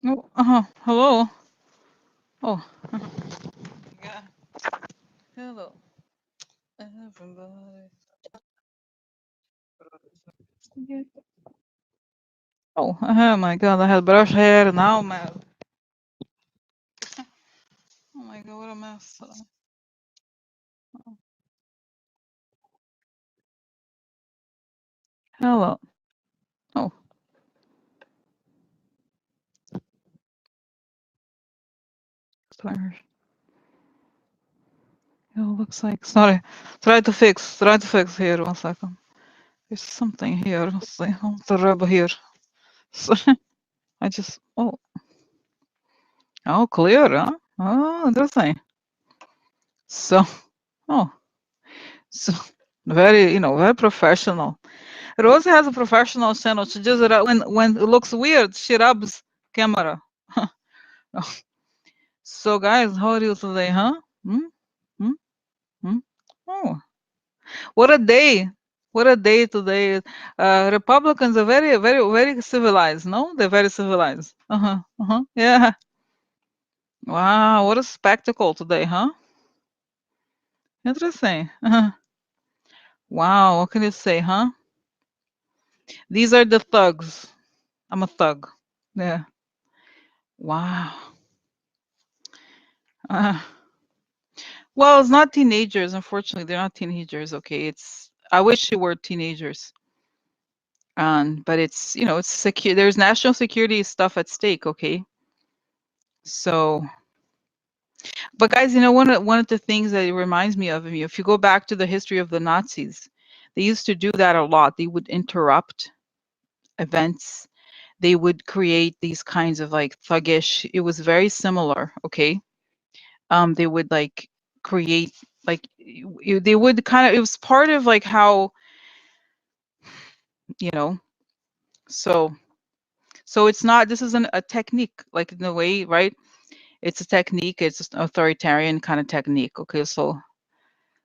Oh, hello. Oh, yeah. Hello, everybody. Yeah. Oh my God, I had brush hair. Now I'm mad. Oh my God, what a mess. Hello. Oh, sorry. It looks like, sorry. Try to fix here. 1 second. There's something here. Let's see. The rub here. So, I just, oh, clear, huh? Oh, interesting. So, oh, so very, very professional. Rose has a professional channel. She just when it looks weird, she rubs camera. So guys, how are you today, huh? Hmm? Hmm? Hmm? Oh, what a day! What a day today. Republicans are very, very, very civilized. No, they're very civilized. Yeah. Wow, what a spectacle today, huh? Interesting. Wow, what can you say, huh? These are the thugs. I'm a thug. Yeah. Wow. Uh, Well, it's not teenagers, unfortunately. They're not teenagers, okay? I wish they were teenagers. But it's secure. There's national security stuff at stake, okay? So, but guys, one of the things that it reminds me of, if you go back to the history of the Nazis, they used to do that a lot. They would interrupt events. They would create these kinds of like thuggish. It was very similar, okay? They would like create like they would kind of, it was part of like how, you know so it's not, this isn't a technique like in a way, right? It's a technique, it's just an authoritarian kind of technique, okay? So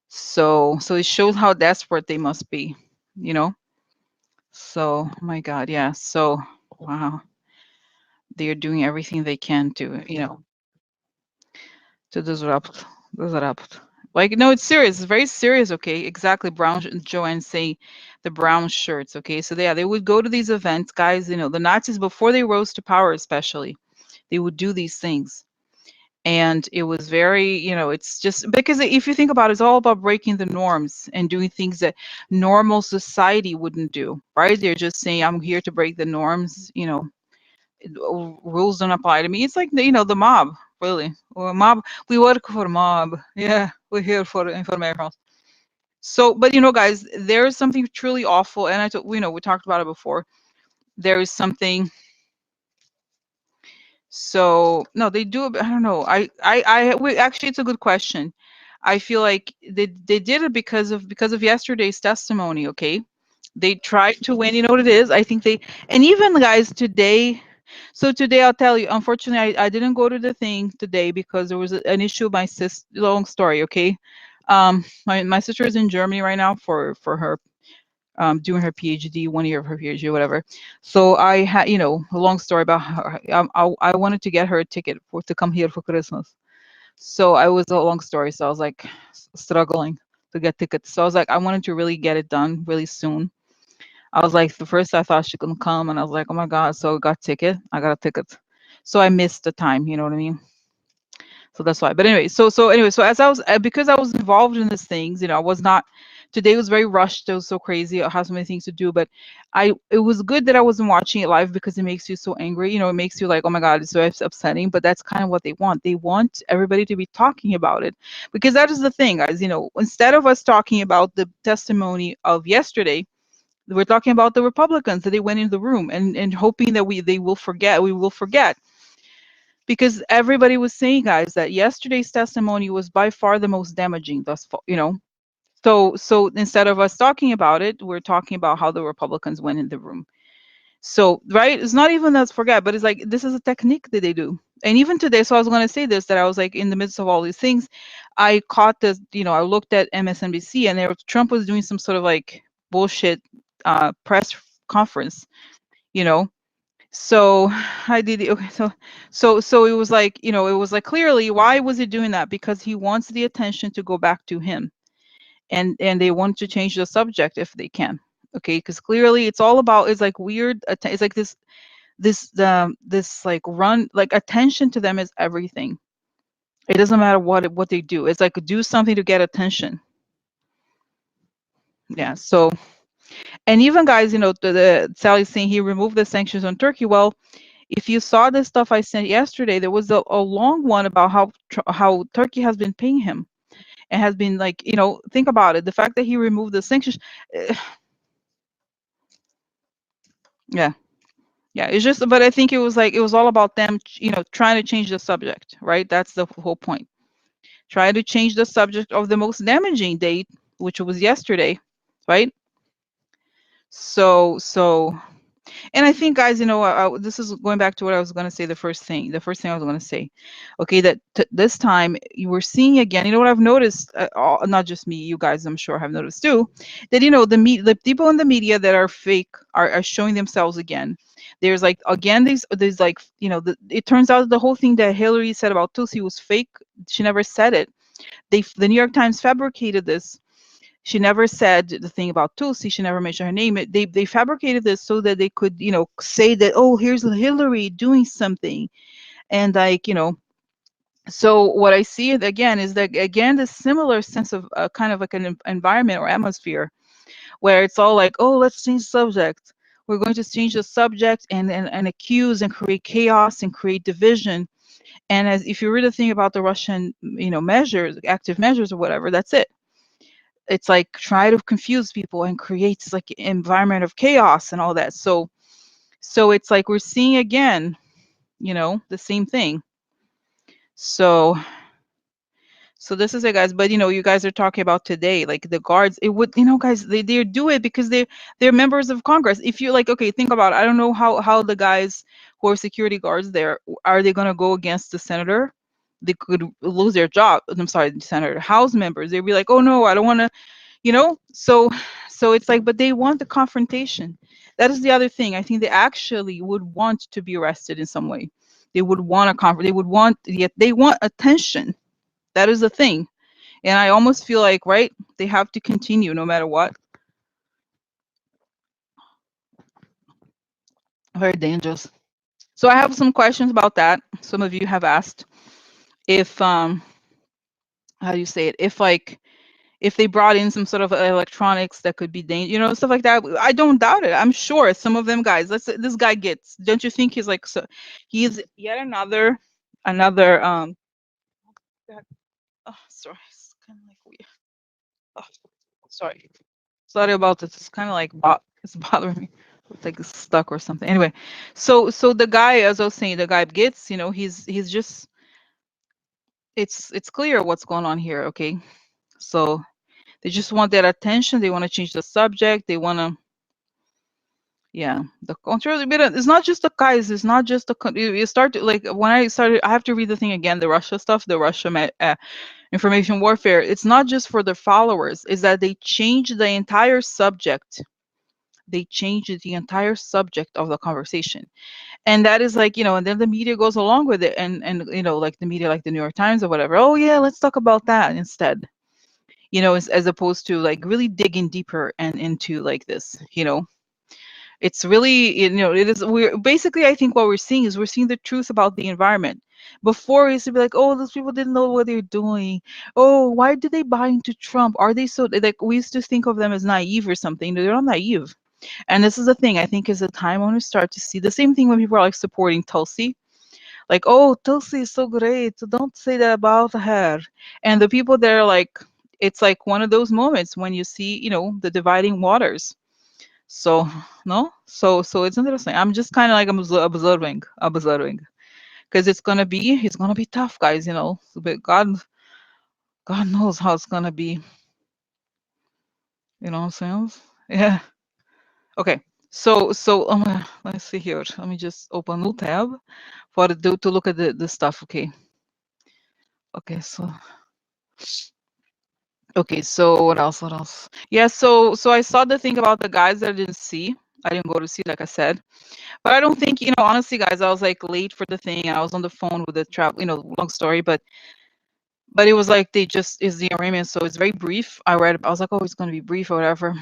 it shows how desperate they must be, you know so oh my God, yeah. So wow, they're doing everything they can to, to disrupt. Like, no, it's serious. It's very serious. Okay, exactly. Joanne saying the brown shirts. Okay, so they would go to these events, guys. The Nazis before they rose to power, especially, they would do these things, and it was very, it's just because if you think about it, it's all about breaking the norms and doing things that normal society wouldn't do. Right? They're just saying, "I'm here to break the norms." Rules don't apply to me. It's like the mob, really. Or mob. We work for mob. Yeah, we're here for information. So, but guys, there is something truly awful, and we talked about it before. There is something. So no, they do. I don't know. Actually, it's a good question. I feel like they did it because of yesterday's testimony. Okay, they tried to win. You know what it is? I think and even guys today. So today I'll tell you. Unfortunately, I didn't go to the thing today because there was an issue with my sis. Long story. Okay, my sister is in Germany right now for her doing her PhD, 1 year of her PhD, whatever. So I had, a long story about her. I wanted to get her a ticket to come here for Christmas. So I was a long story. So I was like struggling to get tickets. So I was like, I wanted to really get it done really soon. I was like, the first I thought she couldn't come, and I was like, oh my God. So I got ticket. I got a ticket. So I missed the time. You know what I mean? So that's why. But anyway, so as I was because I was involved in these things, I was not. Today was very rushed. It was so crazy. I had so many things to do, but it was good that I wasn't watching it live because it makes you so angry. It makes you like, oh my God, it's so upsetting. But that's kind of what they want. They want everybody to be talking about it, because that is the thing, guys. Instead of us talking about the testimony of yesterday, we're talking about the Republicans that they went in the room and hoping that they will forget. We will forget, because everybody was saying, guys, that yesterday's testimony was by far the most damaging thus far. So instead of us talking about it, we're talking about how the Republicans went in the room. So, right, it's not even let's forget, but it's like this is a technique that they do. And even today, so I was going to say this, that I was like in the midst of all these things, I caught this, I looked at MSNBC, and Trump was doing some sort of like bullshit press conference, you know So I did okay. So it was like, you know, it was like clearly why was he doing that? Because he wants the attention to go back to him, and they want to change the subject if they can. Okay, because clearly it's all about, it's like weird. It's like this like run, like attention to them is everything. It doesn't matter what they do. It's like do something to get attention. Yeah. So, and even guys, you know, the Sally's saying he removed the sanctions on Turkey. Well, if you saw the stuff I sent yesterday, there was a long one about how Turkey has been paying him and has been like, you know, think about it. The fact that he removed the sanctions, eh, yeah, yeah. It's just, but I think it was like it was all about them, you know, trying to change the subject, right? That's the whole point. Try to change the subject of the most damaging date, which was yesterday, right? So and I think, guys, you know, this is going back to what I was going to say. The first thing I was going to say, okay, that this time you were seeing again. You know what I've noticed? Not just me, you guys, I'm sure have noticed too, that you know the people in the media that are fake are showing themselves again. There's like again there's like, you know, it turns out the whole thing that Hillary said about Tulsi was fake. She never said it. The New York Times fabricated this. She never said the thing about Tulsi. She never mentioned her name. They fabricated this so that they could, you know, say that, oh, here's Hillary doing something, and like, you know. So what I see again is that again the similar sense of kind of like an environment or atmosphere where it's all like, oh, let's change subject. We're going to change the subject and accuse and create chaos and create division. And as if you read the thing about the Russian, you know, measures, active measures or whatever, that's it. It's like try to confuse people and creates like an environment of chaos and all that. So it's like we're seeing again, you know, the same thing. So this is it, guys. But you know, you guys are talking about today, like the guards. It would, you know, guys, they do it because they're members of Congress. If you're like, okay, think about it. I don't know how the guys who are security guards there, are they gonna go against the senator? They could lose their job. I'm sorry, the senator, House members. They'd be like, oh no, I don't want to, you know. So it's like, but they want the confrontation. That is the other thing. I think they actually would want to be arrested in some way. They would want a they would want, yet they want attention. That is the thing. And I almost feel like, right, they have to continue no matter what. Very dangerous. So I have some questions about that. Some of you have asked if how do you say it, if like if they brought in some sort of electronics that could be dangerous, you know, stuff like that. I don't doubt it. I'm sure some of them guys, let's say this guy gets, don't you think he's like, so he's yet another oh, sorry, it's kind of like weird. Oh, sorry. Sorry about this. It's kind of like it's bothering me. It's like it's stuck or something. Anyway, so the guy, as I was saying, the guy gets, you know, he's just, it's clear what's going on here. Okay, so they just want that attention. They want to change the subject. They want to, yeah, the control. It's not just the guys. It's not just the. You start to, like, when I started, I have to read the thing again. The Russia stuff, the Russia information warfare. It's not just for their followers. Is that they change the entire subject. They change the entire subject of the conversation, and that is like, you know, and then the media goes along with it, and you know, like the media, like the New York Times or whatever. Oh yeah, let's talk about that instead. You know, as opposed to like really digging deeper and into like this. You know, it's really, you know, it is, we're basically, I think what we're seeing is we're seeing the truth about the environment. Before it used to be like, oh, those people didn't know what they're doing. Oh, why did they buy into Trump? Are they so, like, we used to think of them as naive or something. They're not naive. And this is the thing, I think, is the time when we start to see the same thing when people are like supporting Tulsi. Like, oh, Tulsi is so great. So don't say that about her. And the people that are like, it's like one of those moments when you see, you know, the dividing waters. So no, so it's interesting. I'm just kind of like observing, because it's gonna be tough, guys. You know, but God knows how it's gonna be. You know what I'm saying? Yeah. Okay. So let's see here. Let me just open a new tab for to look at the stuff. Okay. Okay. So what else? What else? Yeah. So I saw the thing about the guys that I didn't see. I didn't go to see, like I said. But I don't think, honestly, guys, I was like late for the thing, and I was on the phone with the travel, long story, but it was like they just is the arraignment, so it's very brief. I was like, oh, it's gonna be brief or whatever.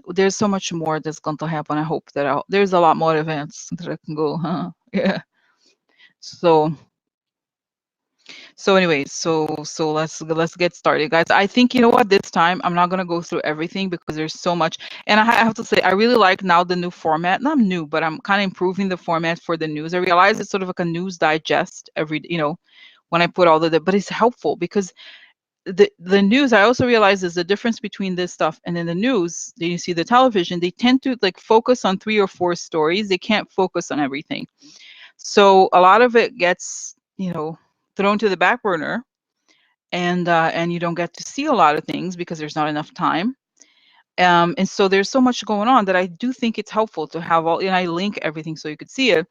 There's so much more that's going to happen. I hope that there's a lot more events that I can go, huh? Yeah. So anyways, so let's get started, guys. I think, you know what, this time I'm not gonna go through everything because there's so much. And I have to say, I really like now the new format. Not new, but I'm kind of improving the format for the news. I realize it's sort of like a news digest every, when I put all but it's helpful because the news, I also realize, is the difference between this stuff and then the news. Then you see the television, they tend to like focus on 3 or 4 stories. They can't focus on everything. So a lot of it gets, thrown to the back burner, and you don't get to see a lot of things because there's not enough time. And so there's so much going on that I do think it's helpful to have all, and I link everything so you could see it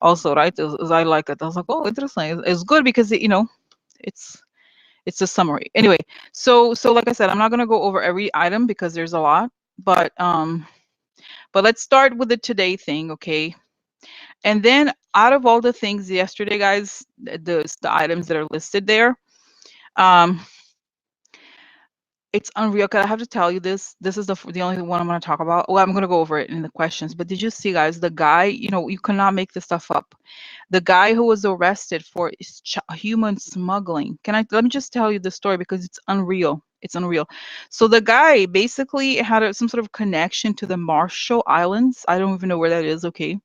also, right? As I like it. I was like, oh, interesting. It's good because it's it's a summary. Anyway, so like I said, I'm not gonna go over every item because there's a lot, but let's start with the today thing, okay? And then out of all the things yesterday, guys, the items that are listed there, um, it's unreal. 'Cause I have to tell you this. This is the only one I'm going to talk about. Well, I'm going to go over it in the questions. But did you see, guys, the guy? You cannot make this stuff up. The guy who was arrested for human smuggling. Let me just tell you the story because it's unreal. It's unreal. So the guy basically had some sort of connection to the Marshall Islands. I don't even know where that is. Okay,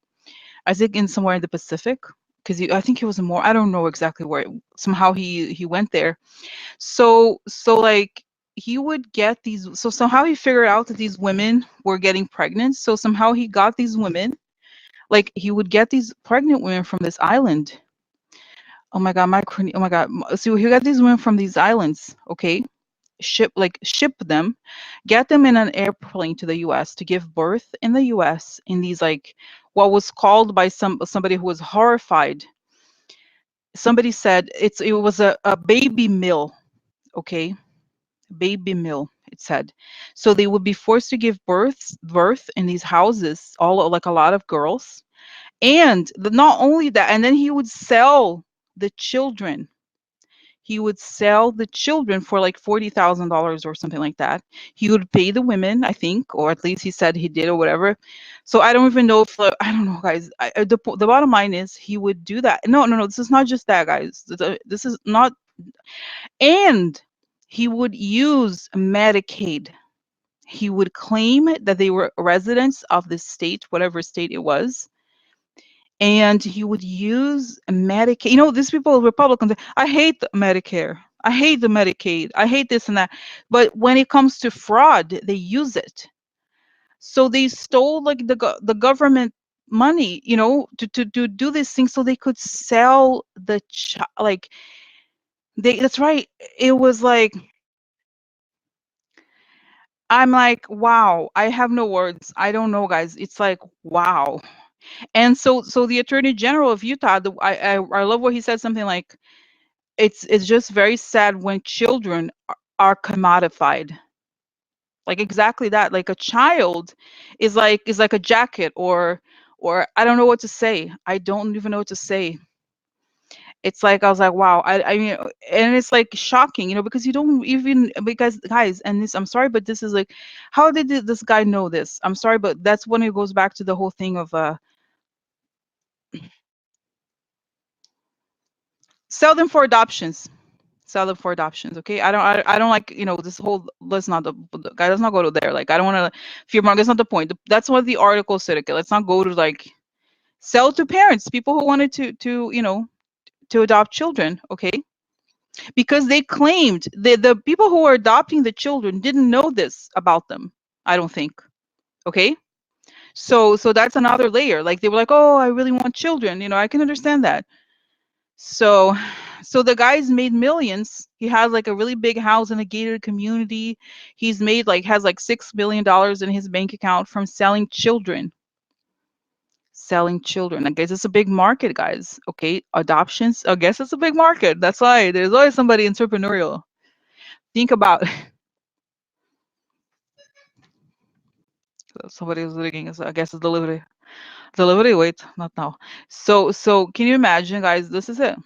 I think in somewhere in the Pacific. Because I think he was more. I don't know exactly where. Somehow he went there. So like he would get these, so somehow he figured out that these women were getting pregnant. So somehow he got these women, like he would get these pregnant women from this island. Oh my god, oh my god. So he got these women from these islands, okay? Ship them, get them in an airplane to the US to give birth in the US in these, like, what was called by somebody who was horrified. Somebody said it was a baby mill, okay? Baby mill, it said. So they would be forced to give birth in these houses, all like a lot of girls. And not only that, and then he would sell the children. He would sell the children for like $40,000 or something like that. He would pay the women, I think, or at least he said he did or whatever. So I don't even know if I don't know, guys. The bottom line is he would do that. No, no, no. This is not just that, guys. This is not. And he would use Medicaid. He would claim that they were residents of the state, whatever state it was, and he would use Medicaid. These people, Republicans, I hate the Medicare. I hate the Medicaid. I hate this and that. But when it comes to fraud, they use it. So they stole like the government money, to do this thing so they could sell the like that's right. It was like, I'm like, wow, I have no words. I don't know, guys. It's like, wow. And so the Attorney General of Utah, I love what he said, something like, it's just very sad when children are commodified. Like exactly that. Like a child is like a jacket, or I don't know what to say. I don't even know what to say. It's like, I was like, wow. I mean, and it's like shocking, because you don't even, because guys, and this, I'm sorry, but this is like, how did this guy know this? I'm sorry, but that's when it goes back to the whole thing of sell them for adoptions. Sell them for adoptions. Okay. I don't like, this whole, let's not, the guy, let's not go to there. Like, I don't want to fear monger. That's not the point. That's what the article said. Okay. Let's not go to like sell to parents, people who wanted to adopt children. Okay. Because they claimed the people who were adopting the children didn't know this about them. I don't think. Okay. So that's another layer. Like they were like, oh, I really want children. I can understand that. So the guy's made millions. He has like a really big house in a gated community. He's made has like $6 million in his bank account from selling children. Selling children. I guess it's a big market, guys. Okay. Adoptions. I guess it's a big market. That's why there's always somebody entrepreneurial. Think about Somebody is rigging. I guess it's delivery. Delivery, wait, not now. So can you imagine, guys? This is it.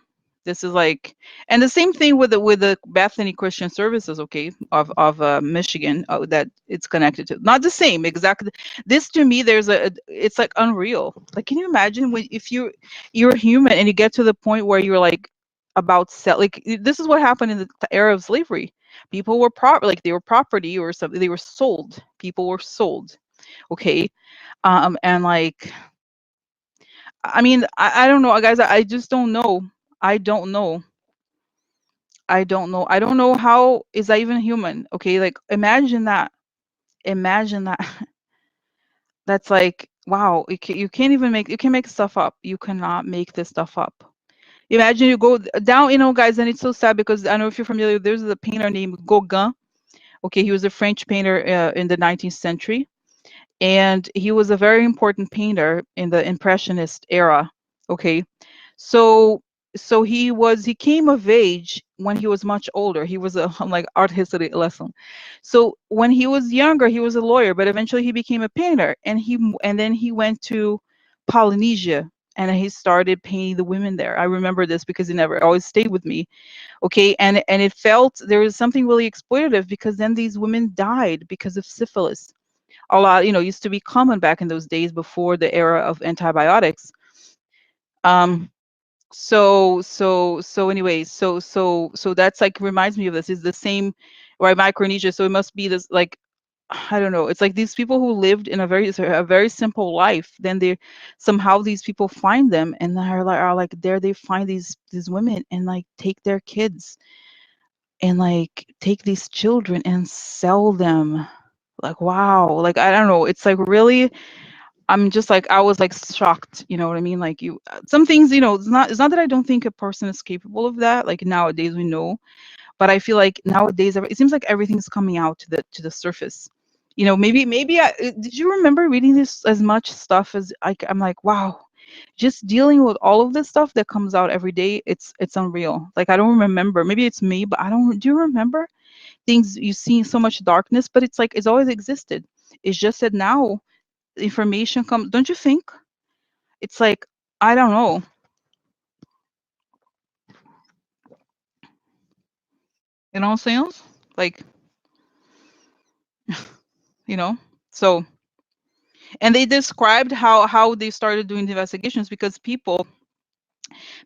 This is like, and the same thing with the Bethany Christian Services, okay, of Michigan, that it's connected to. Not the same exactly. This to me, it's like unreal. Like, can you imagine when if you're human and you get to the point where you're like about sell, like this is what happened in the era of slavery. People were like they were property or something. They were sold. People were sold. Okay, and like I mean, I don't know, guys. I just don't know. I don't know. I don't know. I don't know how is that even human? Okay, like imagine that. Imagine that. That's like wow. You can't even make you can make stuff up. You cannot make this stuff up. Imagine you go down, guys, and it's so sad because I don't know if you're familiar. There's a painter named Gauguin. Okay, he was a French painter in the 19th century, and he was a very important painter in the Impressionist era. Okay, so he came of age when he was much older. He was a like art history lesson. So when he was younger, he was a lawyer, but eventually he became a painter, and then he went to Polynesia and he started painting the women there. I remember this because it never always stayed with me. Okay, and it felt there was something really exploitative because then these women died because of syphilis. A lot, used to be common back in those days before the era of antibiotics. Um, so anyways, so that's like reminds me of this. Is the same, right? Micronesia. So it must be this like I don't know. It's like these people who lived in a very simple life. Then they somehow these people find them and are like there. They find these women and like take their kids and like take these children and sell them. Like wow. Like I don't know. It's like really I'm just like I was like shocked, you know what I mean? Like some things, it's not that I don't think a person is capable of that. Like nowadays we know, but I feel like nowadays it seems like everything's coming out to the surface. Maybe did you remember reading this as much stuff as I'm like, wow, just dealing with all of this stuff that comes out every day, it's unreal. Like I don't remember. Maybe it's me, but I don't do you remember things you see so much darkness, but it's like it's always existed. It's just that now information comes, don't you think? It's like I don't know. You know what I'm saying? Like, you know. So and they described how they started doing the investigations because people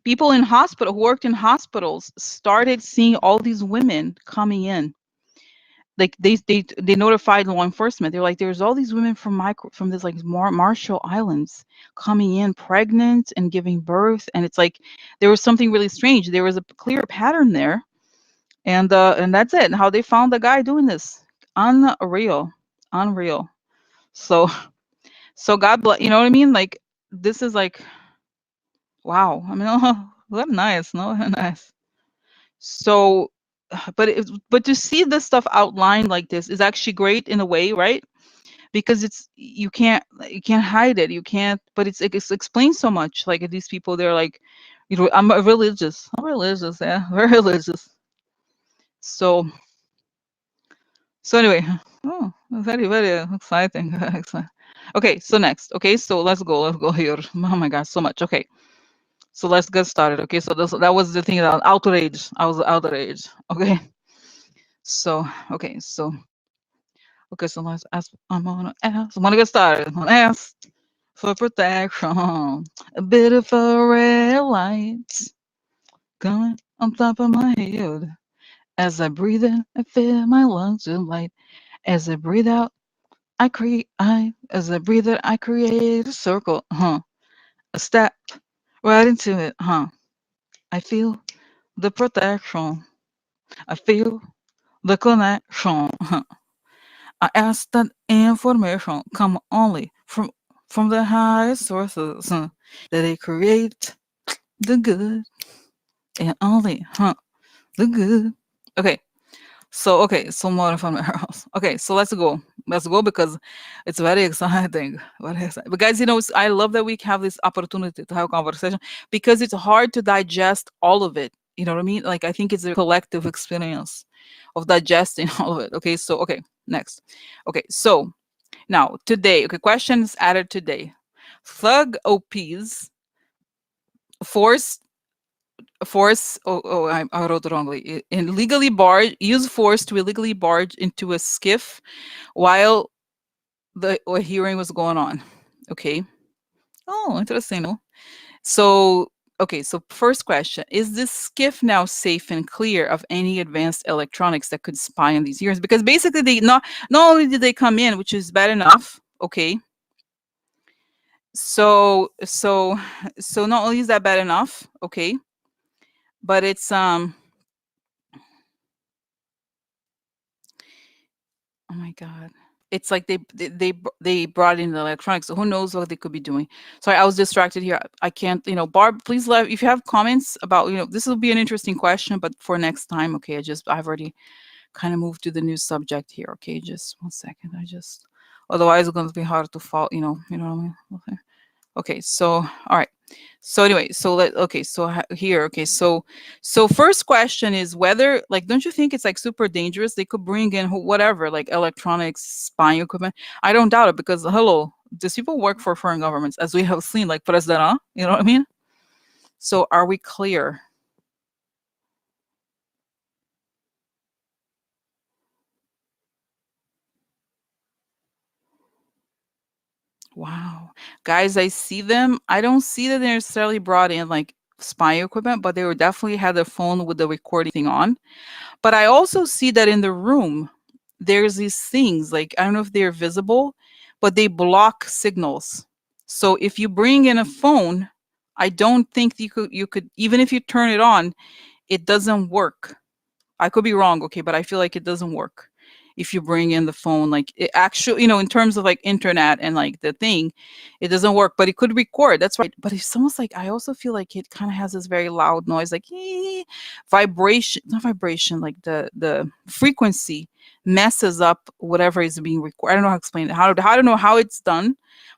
in hospital who worked in hospitals started seeing all these women coming in. Like they notified law enforcement. They're like, there's all these women from this like Marshall Islands coming in pregnant and giving birth, and it's like there was something really strange. There was a clear pattern there, and that's it. And how they found the guy doing this, unreal, unreal. So so God bless. You know what I mean? Like this is like wow. I mean, what nice, no, nice. So, but to see this stuff outlined like this is actually great in a way, right? Because you can't hide it. You can't. But it explains so much. Like these people, they're like, I'm a religious. I'm religious. Yeah, very religious. So anyway, oh, very very exciting. Okay, so next. Okay, so let's go. Let's go here. Oh my God, so much. Okay. So let's get started. Okay, so that was the thing that outrage. I was outraged. Okay, so so let's ask. I'm gonna ask. I'm gonna get started. I'm gonna ask for protection. A bit of a red light coming on top of my head. As I breathe in, I feel my lungs with light. As I breathe out, as I breathe in, I create a circle. A step right into it. I feel the protection. I feel the connection. I ask that information come only from the highest sources, that they create the good and only the good. So more from the house. Okay, so let's go. Let's go because it's very exciting. Very exciting. But guys, I love that we have this opportunity to have a conversation because it's hard to digest all of it. You know what I mean? Like I think it's a collective experience of digesting all of it. Okay, so next. Okay, so Now, today, okay, questions added today. Thug OPs force I wrote it wrongly. Illegally barge use force to illegally barge into a skiff while the hearing was going on. Okay. Oh, interesting. No? So, okay, so first question, is this skiff now safe and clear of any advanced electronics that could spy on these hearings? Because basically they not only did they come in, which is bad enough, okay. So not only is that bad enough, okay, but it's oh my god. It's like they brought in the electronics. So who knows what they could be doing? Sorry, I was distracted here. I can't, Barb, please let if you have comments about, this will be an interesting question, but for next time, okay. I've already kind of moved to the new subject here. Okay, just one second. Otherwise it's gonna be hard to follow, you know what I mean? Okay, so all right. So anyway, here, okay, so first question is whether, like, don't you think it's like super dangerous? They could bring in whatever, like electronics, spying equipment. I don't doubt it because hello, these people work for foreign governments, as we have seen, like President, you know what I mean? So are we clear? Wow. Guys, I see them. I don't see that they necessarily brought in like spying equipment, but they were definitely had their phone with the recording thing on. But I also see that in the room, there's these things, like, I don't know if they're visible, but they block signals. So if you bring in a phone, I don't think you could even if you turn it on, it doesn't work. I could be wrong, okay, but I feel like it doesn't work if you bring in the phone. Like, it actually, in terms of like internet and like the thing, it doesn't work, but it could record. That's right. But it's almost like I also feel like it kind of has this very loud noise, like vibration, not vibration, like the frequency messes up whatever is being recorded. I don't know how to explain it. I don't know how it's done,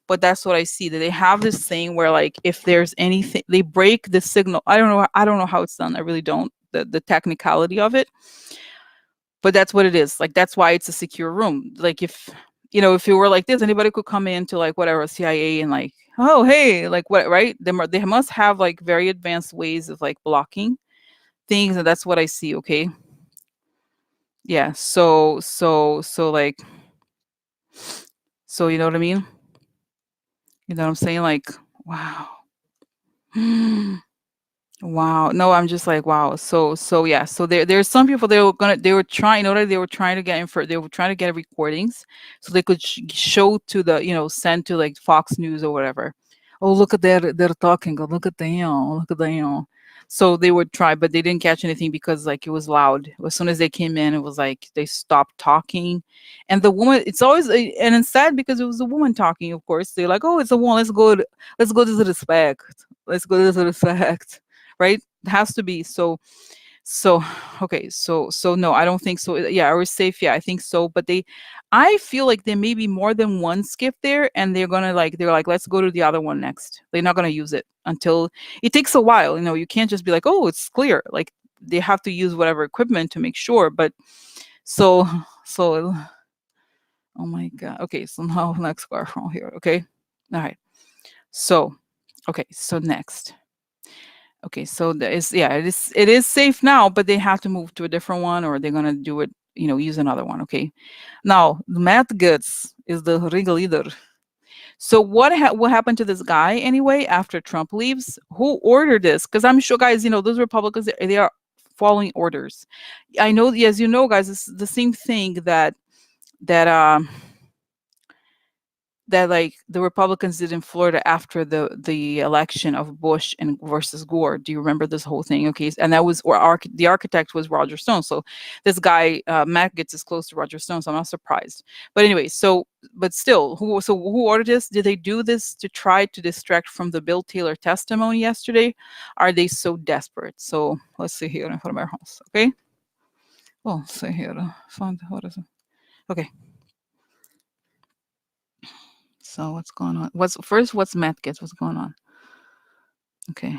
but that's what I see. That they have this thing where like if there's anything, they break the signal. I don't know. I don't know how it's done. I really don't. The technicality of it, but that's what it is. Like, that's why it's a secure room. Like, if it were like this, anybody could come into like whatever CIA and like, oh hey, like what, right? They must have like very advanced ways of like blocking things, and that's what I see. Okay, yeah. So like, so you know what I mean? You know what I'm saying? Like, wow. Wow. No, I'm just like, wow. So yeah. So there's some people, they were trying, they were trying to they were trying to get recordings so they could show to the, send to like Fox News or whatever. Oh, look at that, they're talking. Oh, look at them. Look at them. So they would try, but they didn't catch anything because like it was loud. As soon as they came in, it was like they stopped talking. And the woman, it's always and it's sad because it was a woman talking, of course. They're like, oh, it's a woman. Let's go to the respect. Let's go to the respect, right? It has to be. So okay, so no, I don't think so. Yeah, I was safe. Yeah, I think so. But I feel like there may be more than one skip there, and they're like, let's go to the other one next. They're not gonna use it until it takes a while. You can't just be like, oh, it's clear. Like, they have to use whatever equipment to make sure. But so so oh my god. Okay, so now next car from here. Okay, all right. So okay, so next. Okay, so it is safe now, but they have to move to a different one, or they're gonna do it, use another one. Okay. Now, Matt Gaetz is the ringleader. So what happened to this guy anyway after Trump leaves? Who ordered this? Because I'm sure, guys, those Republicans, they are following orders. I know, as you know, guys, it's the same thing that that like the Republicans did in Florida after the election of Bush and versus Gore. Do you remember this whole thing? Okay, and that was where the architect was Roger Stone. So this guy Matt gets as close to Roger Stone, so I'm not surprised. But anyway, but still, who ordered this? Did they do this to try to distract from the Bill Taylor testimony yesterday? Are they so desperate? So let's see here in front of our house. Okay. Oh, let's see here. Find what is it? Okay. So what's going on? What's Matt gets? What's going on? Okay.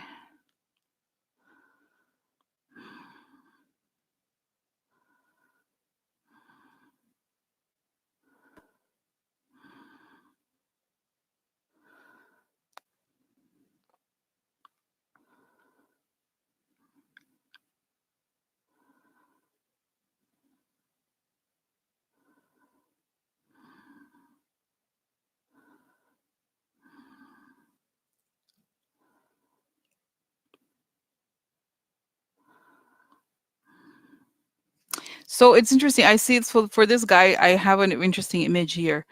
So it's interesting. I see it's for this guy. I have an interesting image here.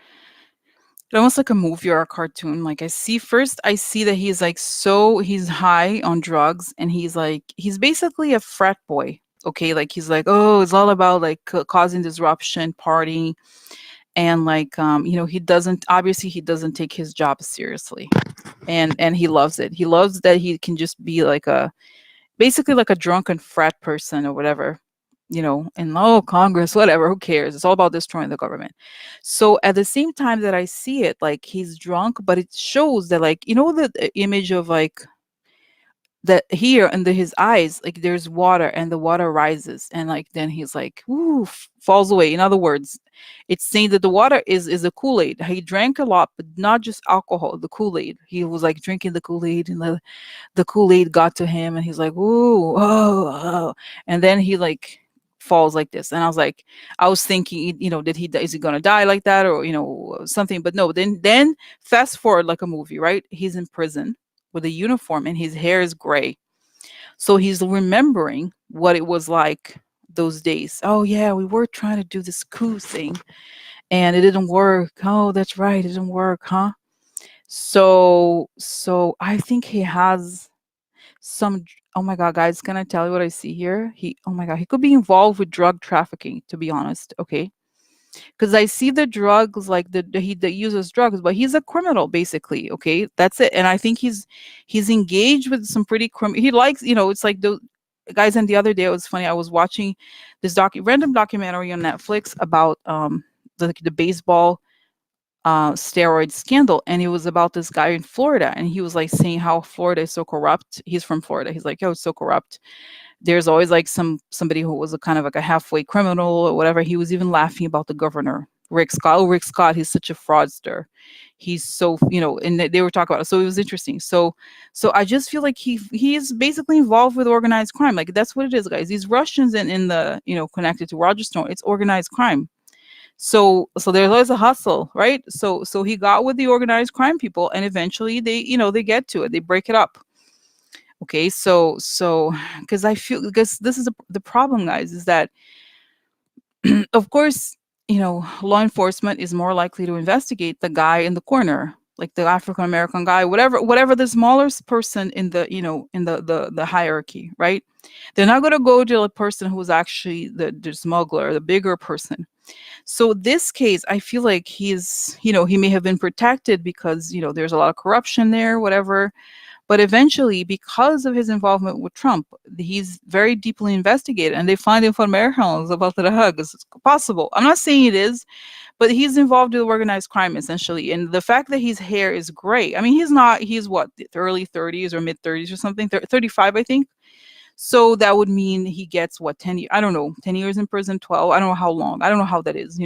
It's almost like a movie or a cartoon. Like I see that he's like he's high on drugs, and he's basically a frat boy. Okay, like he's like, oh, it's all about like causing disruption, partying, and like he doesn't take his job seriously, and he loves it. He loves that he can just be like a basically like a drunken frat person or whatever, and oh, Congress, whatever, who cares? It's all about destroying the government. So at the same time that I see it, like he's drunk, but it shows that, like, the image of like that here under his eyes, like there's water and the water rises, and like then he's like, ooh, falls away. In other words, it's saying that the water is a Kool-Aid. He drank a lot, but not just alcohol, the Kool-Aid. He was like drinking the Kool-Aid, and the Kool-Aid got to him, and he's like, ooh, oh, and then he like falls like this. And I was thinking, is he gonna die like that, or something? But no. Then fast forward like a movie, right? He's in prison with a uniform, and his hair is gray. So he's remembering what it was like those days. Oh yeah, we were trying to do this coup thing, and it didn't work. Oh, that's right, it didn't work, huh? So I think he has some. Oh my god, guys, can I tell you what I see here? Oh my god, he could be involved with drug trafficking, to be honest. Okay, because I see the drugs, like he that uses drugs, but he's a criminal basically. Okay, that's it. And I think he's engaged with some pretty he likes, it's like the guys. And the other day, it was funny. I was watching this random documentary on Netflix about the baseball steroid scandal, and it was about this guy in Florida, and he was like saying how Florida is so corrupt. He's from Florida. He's like, oh, it's so corrupt. There's always like somebody who was a kind of like a halfway criminal or whatever. He was even laughing about the governor, Rick Scott. Oh, Rick Scott, he's such a fraudster. He's so, and they were talking about it. So it was interesting. So I just feel like he is basically involved with organized crime. Like that's what it is, guys. These Russians in the, connected to Roger Stone, it's organized crime. So there's always a hustle, right? So he got with the organized crime people, and eventually they get to it. They break it up. Okay, so because I feel, because this is the problem, guys, is that of course, law enforcement is more likely to investigate the guy in the corner, like the African American guy, whatever the smallest person in the, in the hierarchy, right? They're not going to go to the person who's actually the smuggler, the bigger person. So this case, I feel like he's, he may have been protected because, there's a lot of corruption there, whatever. But eventually, because of his involvement with Trump, he's very deeply investigated, and they find information about the drugs. It's possible. I'm not saying it is, but he's involved with organized crime, essentially. And the fact that his hair is gray, I mean, he's what, the early 30s or mid 30s or something, 35, I think. So that would mean he gets what, 10 years, I don't know, 10 years in prison, 12, I don't know how long, I don't know how that is,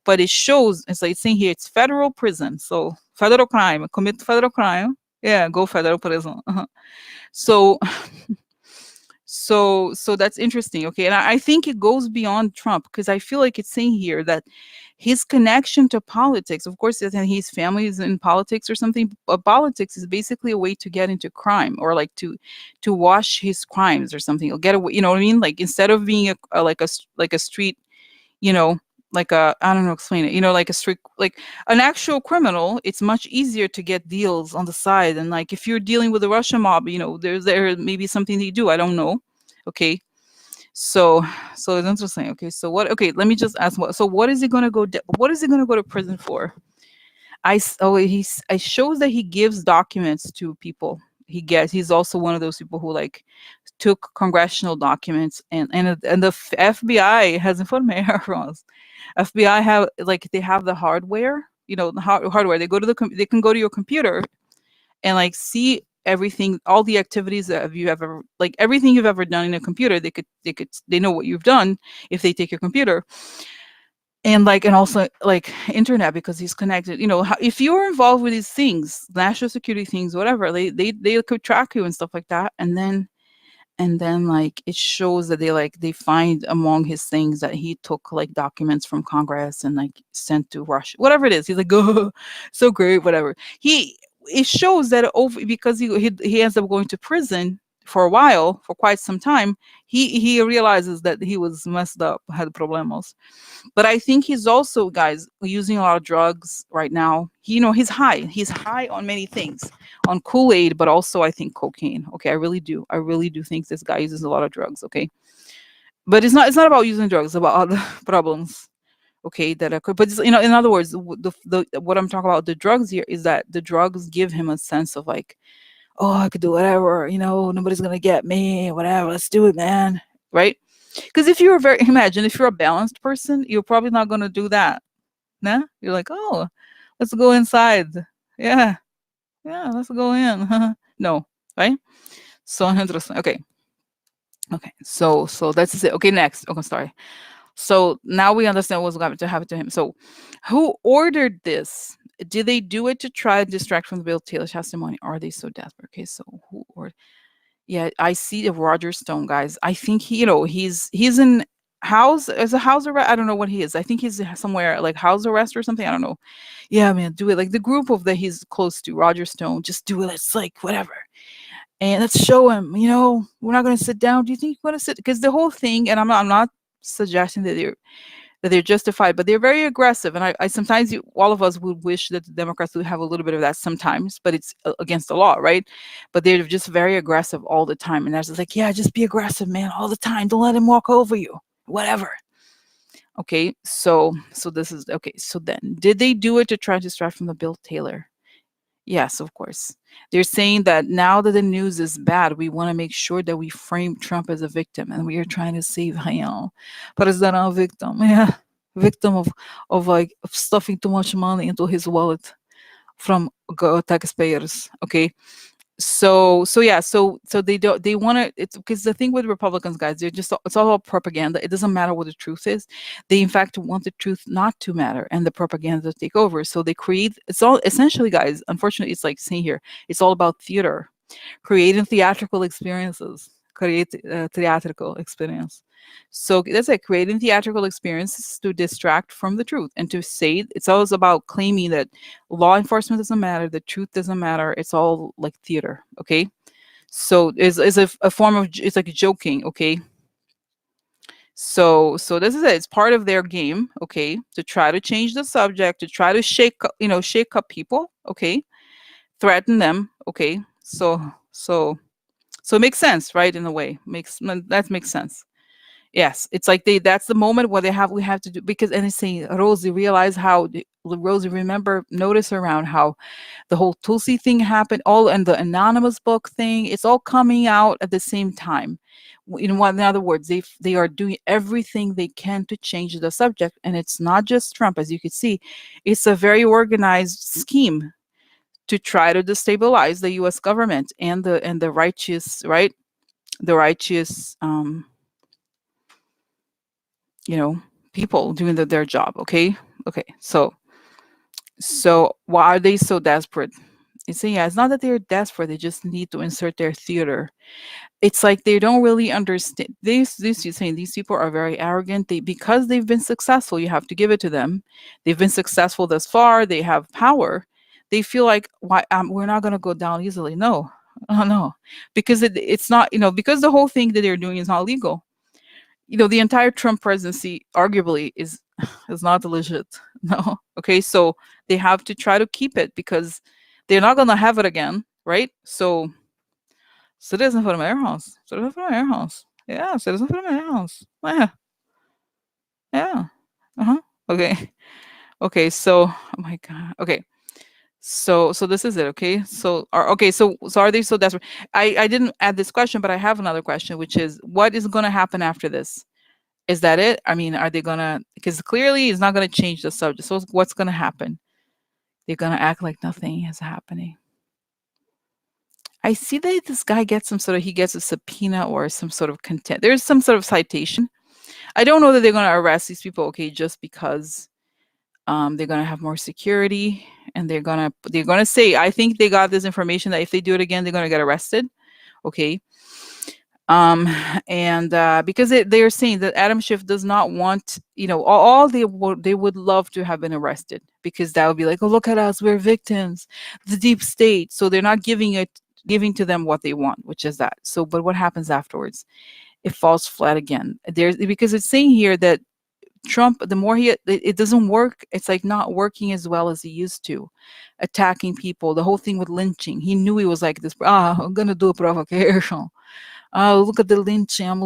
but it shows, it's like saying here, it's federal prison. So federal crime, commit federal crime, yeah, go federal prison. So so that's interesting. Okay, and I think it goes beyond Trump, because I feel like it's saying here that his connection to politics, of course, his family is in politics or something, but politics is basically a way to get into crime, or like to wash his crimes or something, or get away, you know what I mean? Like instead of being like a street, you know like a, I don't know, explain it, like a street, like an actual criminal. It's much easier to get deals on the side, and like if you're dealing with the Russian mob, there may be something they do, I don't know. Okay, so it's interesting. Okay, so let me just ask, what is he going to what is he going to go to prison for? It shows that he gives documents to people. He's also one of those people who like took congressional documents, and the FBI has information. FBI have, like, they have the hardware, the hardware. They they can go to your computer and like see everything, all the activities that you ever, like everything you've ever done in a computer. They know what you've done if they take your computer. And like, and also like internet, because he's connected, if you're involved with these things, national security things, whatever, they could track you and stuff like that. And then like it shows that they find among his things that he took like documents from Congress and like sent to Russia, whatever it is. He's like, oh, so great, whatever. It shows that over, because he ends up going to prison for a while, for quite some time, he realizes that he was messed up, had problems. But I think he's also, guys, using a lot of drugs right now. He's high. He's high on many things, on Kool-Aid, but also I think cocaine. Okay, I really do. I really do think this guy uses a lot of drugs. Okay, but it's not about using drugs. It's about other problems. Okay, that occur. But in other words, the what I'm talking about, the drugs here, is that the drugs give him a sense of like, oh, I could do whatever. Nobody's gonna get me. Whatever, let's do it, man. Right? Because if you're very imagine if you're a balanced person, you're probably not gonna do that. Nah? You're like, oh, let's go inside. Yeah, yeah, let's go in. No, right? So interesting. Okay, okay. So that's it. Okay, next. Okay, sorry. So now we understand what's going to happen to him. So, who ordered this? Did they do it to try to distract from the Bill Taylor testimony? Are they so desperate? Okay, so who or yeah, I see the Roger Stone, guys. I think he's in house as a house arrest. I don't know what he is. I think he's somewhere like house arrest or something. I don't know. Yeah, man, do it. Like the group of that he's close to, Roger Stone, just do it. It's like whatever. And let's show him, we're not gonna sit down. Do you think we're gonna sit? Because the whole thing, and I'm not suggesting that they're justified, but they're very aggressive. And I sometimes all of us would wish that the Democrats would have a little bit of that sometimes, but it's against the law, right? But they're just very aggressive all the time, and that's just like, yeah, just be aggressive, man, all the time. Don't let him walk over you, whatever. Okay, so this is okay. So then, did they do it to try to distract from the Bill Taylor? Yes, of course. They're saying that now that the news is bad, we want to make sure that we frame Trump as a victim, and we are trying to save him. But is that a victim? Yeah, victim of like of stuffing too much money into his wallet from taxpayers. Okay, so yeah, so they want to. It's because the thing with Republicans, guys, it's all about propaganda. It doesn't matter what the truth is. They in fact want the truth not to matter and the propaganda to take over. So they create. It's all essentially, guys. Unfortunately, it's like saying here, it's all about theater, creating theatrical experiences, create theatrical experience. So that's it, creating theatrical experiences to distract from the truth and to say it's always about claiming that law enforcement doesn't matter, the truth doesn't matter. It's all like theater. Okay, so is a form of it's like joking. Okay, so this is it. It's part of their game. Okay, to try to change the subject, to try to shake up people. Okay, threaten them. Okay, so it makes sense, right? In a way, that makes sense. Yes, it's like that's the moment where we have to do, because and it's saying, Rosie, realize how Rosie, remember, notice around how the whole Tulsi thing happened, all, and the anonymous book thing, it's all coming out at the same time. In other words, they are doing everything they can to change the subject, and it's not just Trump, as you can see. It's a very organized scheme to try to destabilize the U.S. government and the righteous, right? The righteous, people doing their job. Okay, so why are they so desperate? It's saying, yeah, it's not that they're desperate, they just need to insert their theater. It's like they don't really understand this. You're saying these people are very arrogant. Because they've been successful, you have to give it to them. They've been successful thus far, they have power. They feel like, why, we're not going to go down easily. No. Oh no, because it's not, because the whole thing that they're doing is not legal. The entire Trump presidency arguably is not legit. No. Okay, so they have to try to keep it because they're not gonna have it again, right? So citizen for the mayor house. Citizen for the mayor house. Yeah, citizen for the mayor house. Yeah. Yeah. Uh-huh. Okay. Okay, so oh my god. Okay. So this is it, okay? So are they so desperate? I didn't add this question, but I have another question, which is, what is gonna happen after this? Is that it? I mean, are they gonna, because clearly it's not gonna change the subject. So what's gonna happen? They're gonna act like nothing is happening. I see that this guy gets he gets a subpoena or some sort of contempt. There's some sort of citation. I don't know that they're gonna arrest these people, okay, just because they're gonna have more security, and they're gonna say, I think they got this information that if they do it again, they're gonna get arrested. Okay. And because they're saying that Adam Schiff does not want, all they would love to have been arrested, because that would be like, oh, look at us, we're victims, the deep state. So they're not giving it giving to them what they want, which is that. So, but what happens afterwards? It falls flat again. There's because it's saying here that Trump, the more it doesn't work. It's like not working as well as he used to, attacking people. The whole thing with lynching. He knew he was like this. I'm gonna do a provocation. Oh, look at the lynching. I'm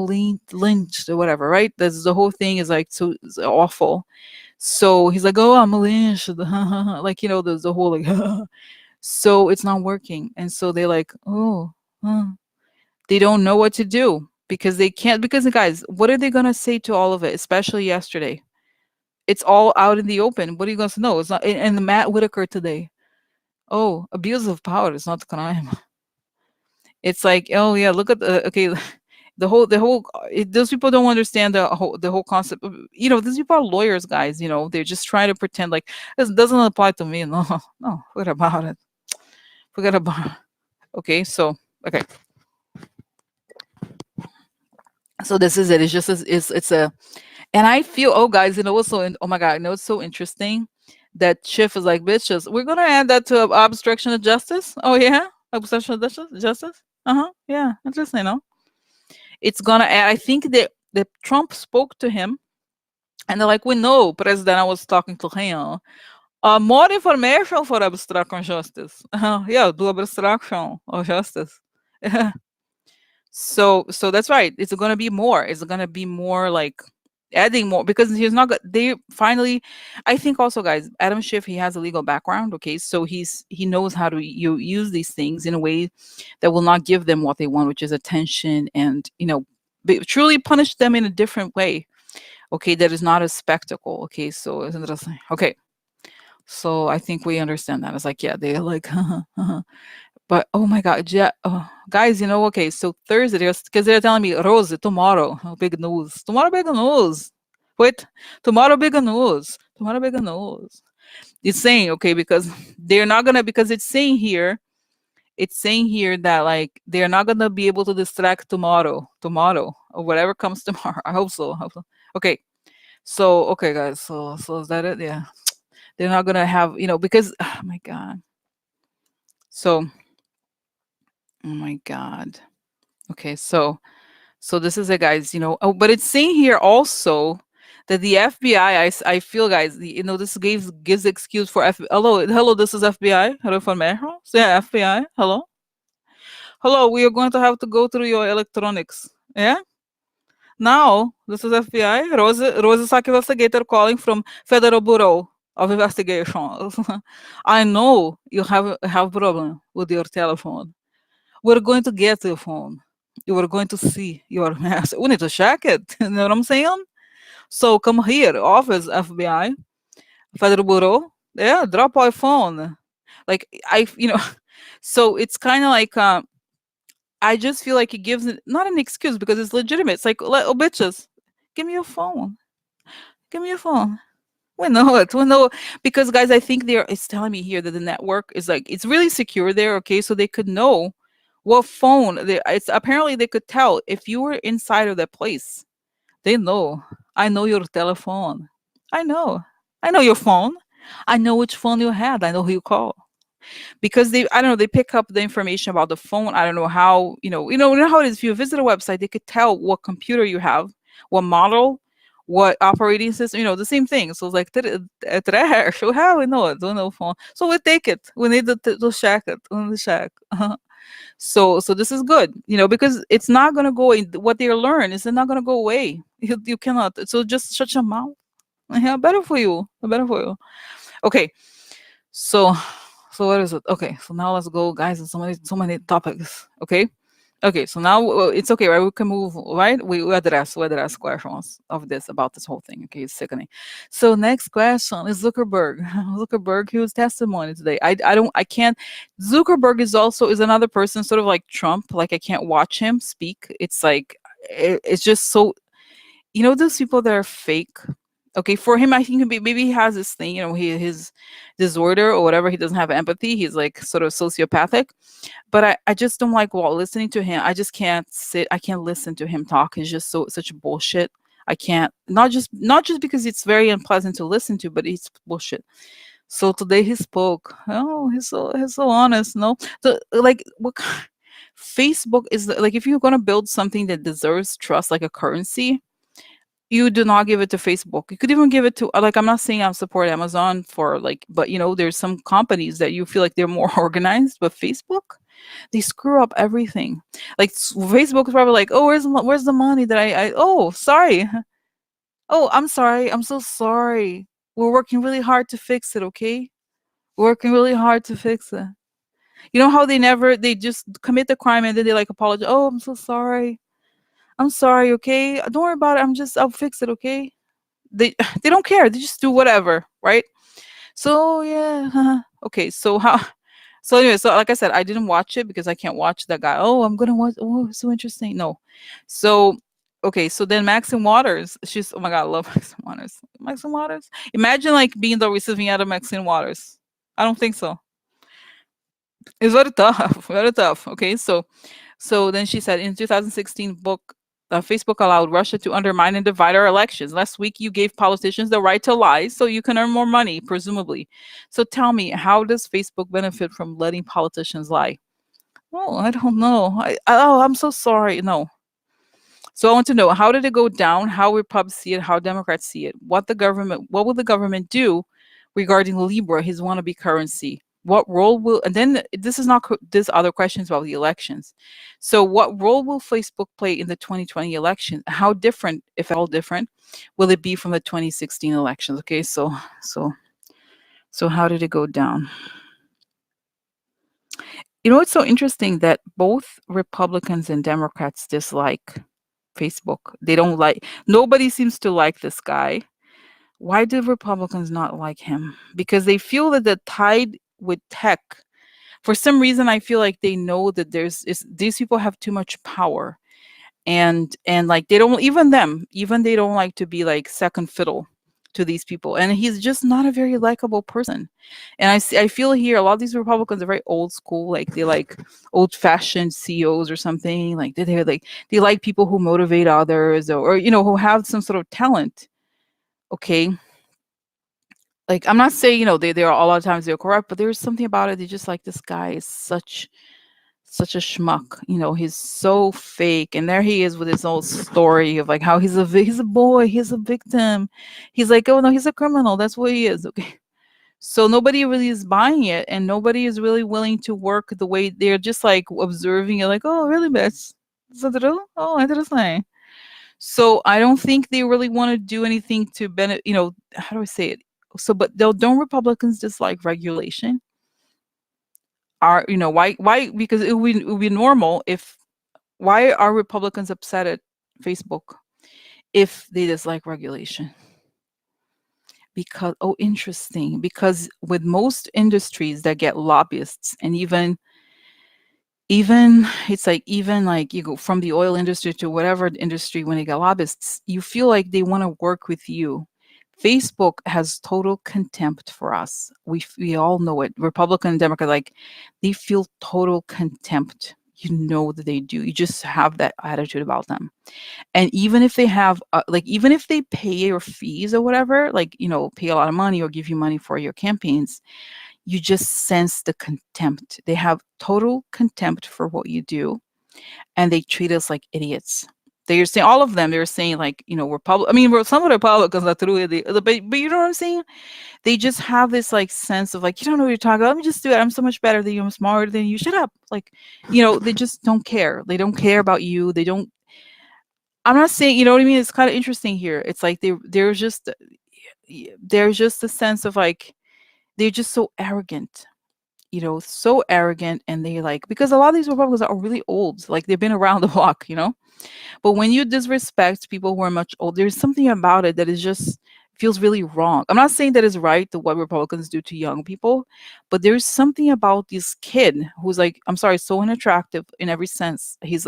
lynched or whatever, right? That's the whole thing is like so it's awful. So he's like, oh, I'm lynched. Like there's the whole like. So it's not working, and so they're like, oh, they don't know what to do because they can't. Because guys, what are they gonna say to all of it? Especially yesterday, it's all out in the open. What are you gonna know? It's not. And the Matt Whitaker today. Oh, abuse of power is not a crime. It's like, oh yeah, look at the okay, those people don't understand the whole concept. These people are lawyers, guys. They're just trying to pretend like this doesn't apply to me. No, no, forget about it. Forget about it. Okay, so okay, so this is it. It's just it's a, and I feel, oh guys, what's oh my god, it's so interesting that Schiff is like, bitches, we're gonna add that to obstruction of justice. Oh yeah, obstruction of justice. Yeah, interesting. It's gonna add. I think that Trump spoke to him, and they're like, we know, President, I was talking to him. More information for obstruction of justice. Yeah, do obstruction of justice. So that's right. It's gonna be more. It's gonna be more like adding more because he's not. They finally, I think also, guys, Adam Schiff, he has a legal background. Okay, so he knows how to use these things in a way that will not give them what they want, which is attention, and truly punish them in a different way. Okay, that is not a spectacle. Okay, so it's interesting. Okay, so I think we understand that. It's like, yeah, they're like, but oh my god, yeah, guys, okay, so Thursday, because they're telling me, Rose, tomorrow, big news. Tomorrow, big news. Wait, tomorrow, big news. Tomorrow, big news. It's saying, okay, because they're not gonna, because it's saying here that like they're not gonna be able to distract tomorrow, or whatever comes tomorrow. I hope so. Okay, so okay, guys, so is that it? Yeah, they're not gonna have, because oh my god. So, oh my god. Okay, so this is it, guys. Oh, but it's saying here also that the FBI, I feel, guys, this gives excuse for hello, this is FBI. Hello, for Mexico. Yeah, FBI. Hello, we are going to have to go through your electronics. Yeah. Now, this is FBI. Rose Sakivasegator calling from Federal Bureau of Investigation. I know you have problem with your telephone. We're going to get your phone. You are going to see your mess. We need to check it. You know what I'm saying? So come here, office FBI, Federal Bureau. Yeah, drop our phone. Like so it's kind of like I just feel like it gives it not an excuse because it's legitimate. It's like, oh bitches, give me your phone. Give me your phone. We know it. We know because guys, I think it's telling me here that the network is like it's really secure there. Okay, so they could know what phone. It's apparently they could tell if you were inside of that place. They know. I know your telephone. I know. I know your phone. I know which phone you had. I know who you call because I don't know, they pick up the information about the phone. I don't know how, how it is. If you visit a website, they could tell what computer you have, what model, what operating system, the same thing. So it's like trash. How we know it? Don't know phone. So we take it. We need to check it. We need to check. So this is good, because it's not gonna go away. What they learn is not gonna go away. You cannot. So just shut your mouth. Yeah, better for you. Better for you. Okay. So what is it? Okay, so now let's go, guys. There's so many topics. Okay, so now it's okay, right? We can move, right? We address questions of this about this whole thing. Okay, it's sickening. So next question is Zuckerberg. Zuckerberg, he was testimony today. I can't. Zuckerberg is another person, sort of like Trump. Like I can't watch him speak. It's like it's just so. Those people that are fake. Okay, for him, I think maybe he has this thing, his disorder or whatever. He doesn't have empathy. He's like sort of sociopathic. But I just don't like listening to him. I just can't sit. I can't listen to him talk. It's just such bullshit. I can't. Not just because it's very unpleasant to listen to, but it's bullshit. So today he spoke. Oh, he's so honest. No, like what? Facebook is like, if you're going to build something that deserves trust, like a currency, you do not give it to Facebook. You could even give it to, like, I'm not saying I support Amazon for like, but there's some companies that you feel like they're more organized, but Facebook, they screw up everything. Like Facebook is probably like, oh, where's the money that oh, sorry. Oh, I'm sorry. I'm so sorry. We're working really hard to fix it, okay? We're working really hard to fix it. You know how they just commit the crime and then they like apologize. Oh, I'm so sorry. I'm sorry, okay? Don't worry about it. I'll fix it, okay? They they don't care. They just do whatever, right? So yeah. Okay, so how so anyway, so like I said, I didn't watch it because I can't watch that guy. Oh, I'm gonna watch. Oh, so interesting. No. So okay, so then Maxine Waters, she's, oh my god, I love Maxine Waters. Maxine Waters. Imagine like being the receiving end of Maxine Waters. I don't think so. It's very tough, very tough. Okay, so then she said in 2016 book, Facebook allowed Russia to undermine and divide our elections. Last week, you gave politicians the right to lie so you can earn more money, presumably. So tell me, how does Facebook benefit from letting politicians lie? Oh, I don't know. Oh, I'm so sorry. No. So I want to know, how did it go down? How Republicans see it? How Democrats see it? What will the government do regarding Libra, his wannabe currency? What role will, and then this is not, this other questions about the elections. So what role will Facebook play in the 2020 election? How different, if at all different, will it be from the 2016 elections? Okay, so how did it go down? It's so interesting that both Republicans and Democrats dislike Facebook. They don't like, nobody seems to like this guy. Why do Republicans not like him? Because they feel that the tide with tech, for some reason, I feel like they know that these people have too much power, and like they don't, even they don't like to be like second fiddle to these people, and he's just not a very likable person. And I feel here a lot of these Republicans are very old school, like they like old fashioned CEOs or something, like they like people who motivate others, or who have some sort of talent. Okay, like I'm not saying they are, a lot of times they're corrupt, but there's something about it, they just like, this guy is such a schmuck. He's so fake, and there he is with his old story of like how he's a boy, he's a victim. He's like, oh no, he's a criminal. That's what he is. Okay, so nobody really is buying it, and nobody is really willing to work the way, they're just like observing it, like, oh really, bitch? Is that true? Oh, interesting. So I don't think they really want to do anything to benefit. How do I say it? So, but don't Republicans dislike regulation? Are why? Because it would be normal if, why are Republicans upset at Facebook if they dislike regulation? Because, oh, interesting. Because with most industries that get lobbyists, and even it's like, even like you go from the oil industry to whatever industry, when they get lobbyists, you feel like they want to work with you. Facebook has total contempt for us. We all know it. Republican and Democrat, like, they feel total contempt. That they do. You just have that attitude about them. And even if they have, like, even if they pay your fees or whatever, like, pay a lot of money or give you money for your campaigns, you just sense the contempt. They have total contempt for what you do, and they treat us like idiots. They're saying, all of them, they're saying like, I mean, some of the Republicans are through it, but you know what I'm saying? They just have this like sense of like, you don't know what you're talking about. Let me just do it. I'm so much better than you. I'm smarter than you. Shut up. Like, they just don't care. They don't care about you. They don't. I'm not saying, you know what I mean? It's kind of interesting here. It's like there's just a sense of like, they're just so arrogant, so arrogant. And they like, because a lot of these Republicans are really old, like they've been around the block. But when you disrespect people who are much older, there's something about it that is just feels really wrong. I'm not saying that is right to what Republicans do to young people, but there's something about this kid who's like, I'm sorry, so unattractive in every sense. He's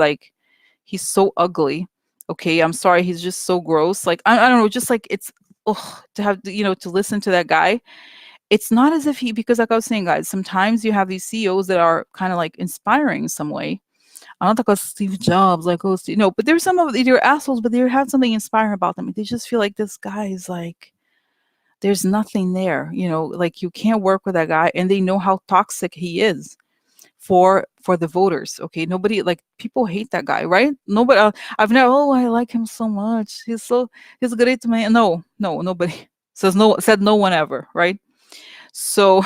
so ugly. Okay, I'm sorry, he's just so gross. Like, I don't know, just like, it's, ugh, to have, to listen to that guy. It's not as if because like I was saying, guys, sometimes you have these CEOs that are kind of like inspiring in some way. I'm not talking about Steve Jobs, like, oh, no, but there's some of they're assholes, but they have something inspiring about them. They just feel like this guy is like, there's nothing there, like you can't work with that guy, and they know how toxic he is. for the voters. Okay, nobody, like, people hate that guy, right? Nobody. I've never. Oh, I like him so much. He's a great man. No, no, nobody said no one ever, right? So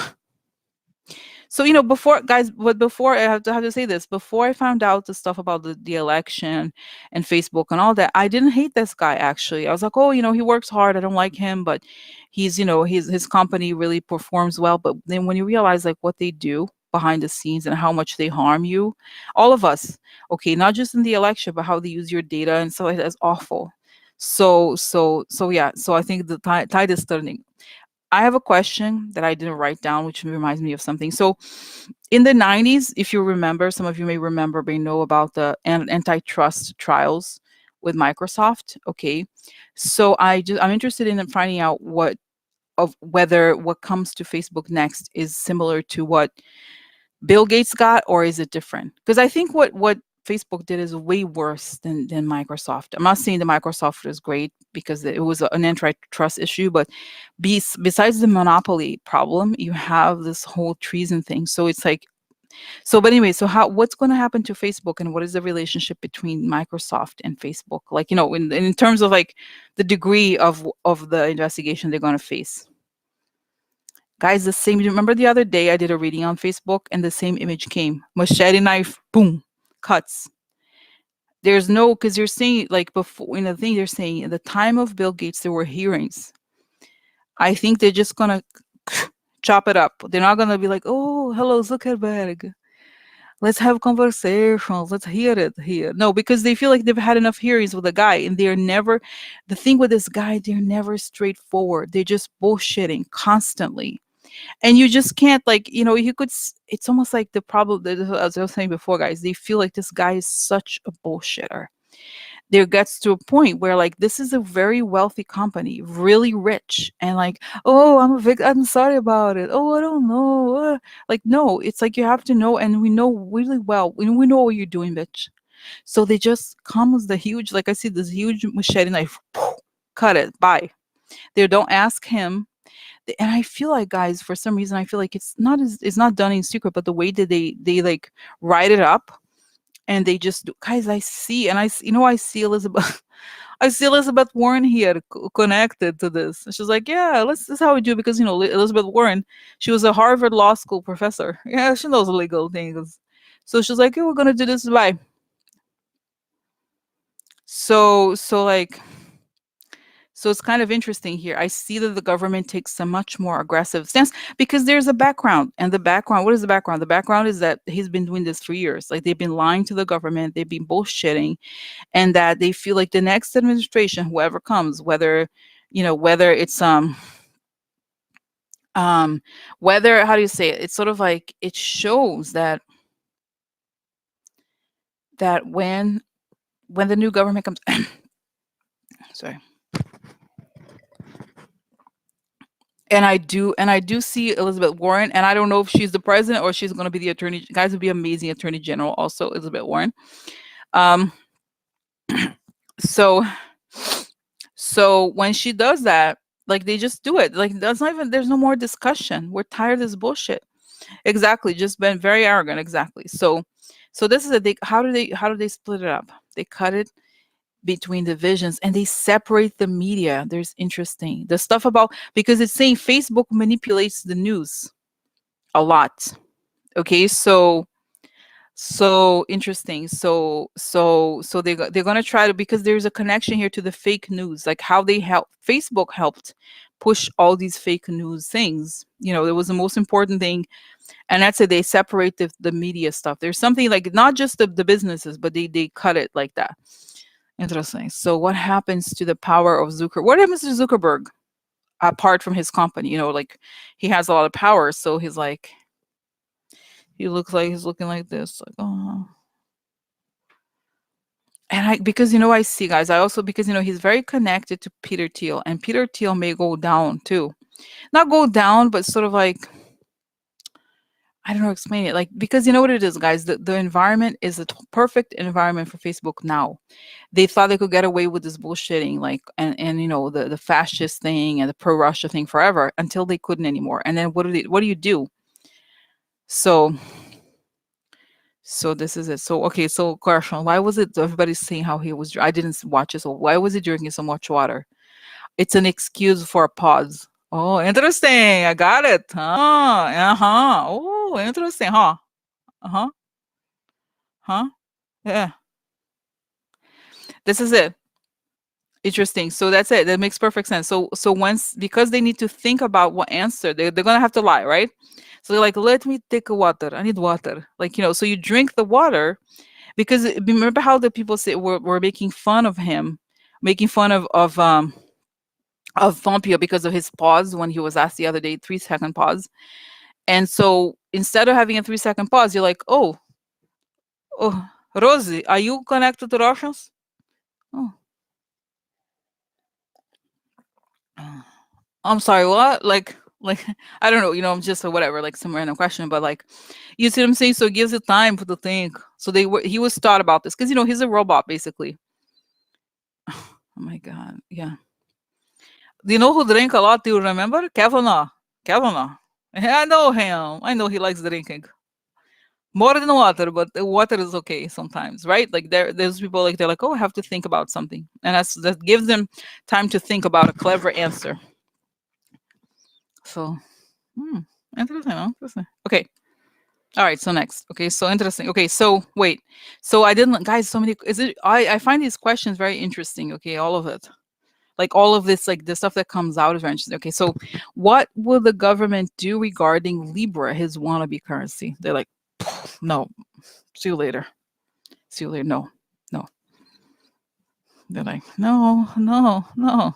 so, before, guys, but before, I have to say this, before I found out the stuff about the election and Facebook and all that, I didn't hate this guy actually. I was like, oh, he works hard. I don't like him, but his company really performs well. But then when you realize like what they do behind the scenes and how much they harm you, all of us, okay, not just in the election, but how they use your data and so that's awful. So yeah, so I think the tide is turning. I have a question that I didn't write down, which reminds me of something. So, in the 90s, if you remember, some of you may remember, may know about the antitrust trials with Microsoft. Okay. So, I'm interested in finding out whether what comes to Facebook next is similar to what Bill Gates got, or is it different? Because I think what Facebook did is way worse than Microsoft. I'm not saying that Microsoft is great because it was an antitrust issue, but besides the monopoly problem, you have this whole treason thing. So it's like, but anyway, so what's going to happen to Facebook, and what is the relationship between Microsoft and Facebook? Like, in terms of like the degree of the investigation they're going to face. Guys, the same. Remember the other day I did a reading on Facebook and the same image came. Machete knife, boom, cuts. There's no, because you're saying like before in the thing you're saying at the time of Bill Gates there were hearings. I think they're just gonna chop it up. They're not gonna be like, oh, hello Zuckerberg. Let's have conversations. Let's hear it here. No, because they feel like they've had enough hearings with the guy, and they're never. The thing with this guy, they're never straightforward. They're just bullshitting constantly. And you just can't, like, it's almost like the problem that, as I was saying before, guys, they feel like this guy is such a bullshitter. There gets to a point where like this is a very wealthy company, really rich, and like, oh, I'm sorry about it. Oh, I don't know. Like, no, it's like you have to know, and we know really well. We know what you're doing, bitch. So they just come with the huge, like I see this huge machete knife, cut it, bye. They don't ask him. And I feel like, guys, for some reason I feel like it's not done in secret, but the way that they like write it up, and they just do, guys, I see, and I see Elizabeth. I see Elizabeth Warren here connected to this. And she's like, yeah, this is how we do it, because Elizabeth Warren, she was a Harvard Law School professor. Yeah, she knows legal things. So she's like, yeah, we're gonna do this. Bye. So like, so it's kind of interesting here. I see that the government takes a much more aggressive stance because there's a background. And the background, what is the background? The background is that he's been doing this for years. Like, they've been lying to the government, they've been bullshitting, and that they feel like the next administration, whoever comes, whether it's whether, how do you say it? It's sort of like it shows that when the new government comes sorry. And I do see Elizabeth Warren, and I don't know if she's the president or she's going to be the attorney. Guys, would be amazing attorney general. Also, Elizabeth Warren. Um, so, so when she does that, like, they just do it. Like, that's not even. There's no more discussion. We're tired of this bullshit. Exactly. Just been very arrogant. Exactly. So this is how do they split it up? They cut it between divisions, and they separate the media. There's interesting the stuff about, because it's saying Facebook manipulates the news a lot. Okay, so interesting. So they're going to try to, because there's a connection here to the fake news, like how Facebook helped push all these fake news things. It was the most important thing, and that's it. They separate the media stuff. There's something like, not just the businesses, but they cut it like that. Interesting. So what happens to the power of Zuckerberg? What happens to Zuckerberg apart from his company? Like, he has a lot of power, so he's like, he looks like he's looking like this, like, oh. And because I see, guys, I also, because he's very connected to Peter Thiel, and Peter Thiel may go down too, not go down, but sort of like, I don't know, explain it. Like, because you know what it is, guys, the environment is a perfect environment for Facebook now. They thought they could get away with this bullshitting, like, and the fascist thing and the pro Russia thing forever, until they couldn't anymore. And then what do you do? So So this is it. So okay, so question, why was it everybody's saying how he was I didn't watch it, so why was he drinking so much water? It's an excuse for a pause. Oh, interesting. I got it. Uh-huh. Oh, interesting, huh? Uh-huh. Huh? Yeah. This is it. Interesting. So that's it. That makes perfect sense. So once because they need to think about what answer they're gonna have to lie, right? So they're like, let me take a water. I need water. Like, so you drink the water because remember how the people say were making fun of him, making fun of Pompeo because of his pause when he was asked the other day, 3 second pause. And so instead of having a 3 second pause, you're like, oh, Rosie, are you connected to Russians? Oh, I'm sorry, what? Like I don't know, I'm just a whatever, like some random question, but like, you see what I'm saying? So it gives it time for the think. So he was thought about this because he's a robot basically. Oh my god, yeah. Do you know who drank a lot? Do you remember Kavanaugh? Kavanaugh. I know him. I know he likes drinking more than water, but the water is okay sometimes, right? Like there's people like they're like, oh, I have to think about something, and that gives them time to think about a clever answer. So, hmm, interesting, huh? Interesting. Okay. All right. So next. Okay. So interesting. Okay. So wait. So I didn't, guys. So many. Is it? I find these questions very interesting. Okay. All of it. Like all of this, like the stuff that comes out is very interesting. Okay. So, what will the government do regarding Libra, his wannabe currency? They're like, no. See you later. See you later. No. No. They're like, no, no, no.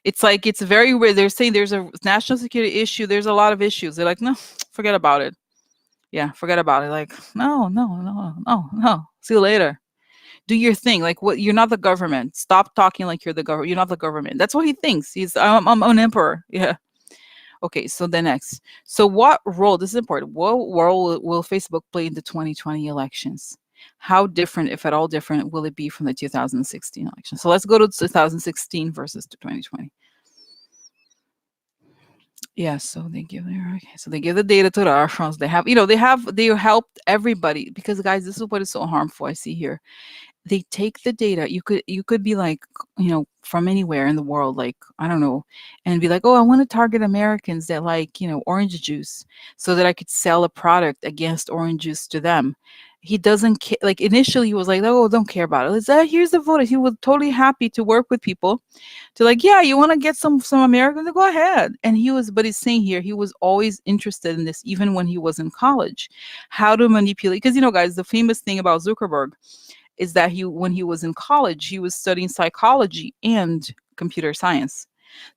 It's like it's very weird. They're saying there's a national security issue. There's a lot of issues. They're like, no, forget about it. Yeah, forget about it. Like, no, no, no, no, no. See you later. Do your thing. Like, what? You're not the government. Stop talking like you're the government. You're not the government. That's what he thinks. I'm an emperor. Yeah. Okay. So the next. So what role? This is important. What role will Facebook play in the 2020 elections? How different, if at all different, will it be from the 2016 election? So let's go to 2016 versus to 2020. Yeah, so they give their okay. So they give the data to the Russians. They helped everybody because guys, this is what is so harmful. I see here. They take the data. You could be like, from anywhere in the world, like I don't know, and be like, oh, I want to target Americans that like, orange juice, so that I could sell a product against orange juice to them. He doesn't care. Like initially, he was like, oh, don't care about it. Let's, here's the vote. He was totally happy to work with people to like, yeah, you want to get some Americans, go ahead. And but he's saying here he was always interested in this, even when he was in college, how to manipulate. Because guys, the famous thing about Zuckerberg is that when he was in college, he was studying psychology and computer science.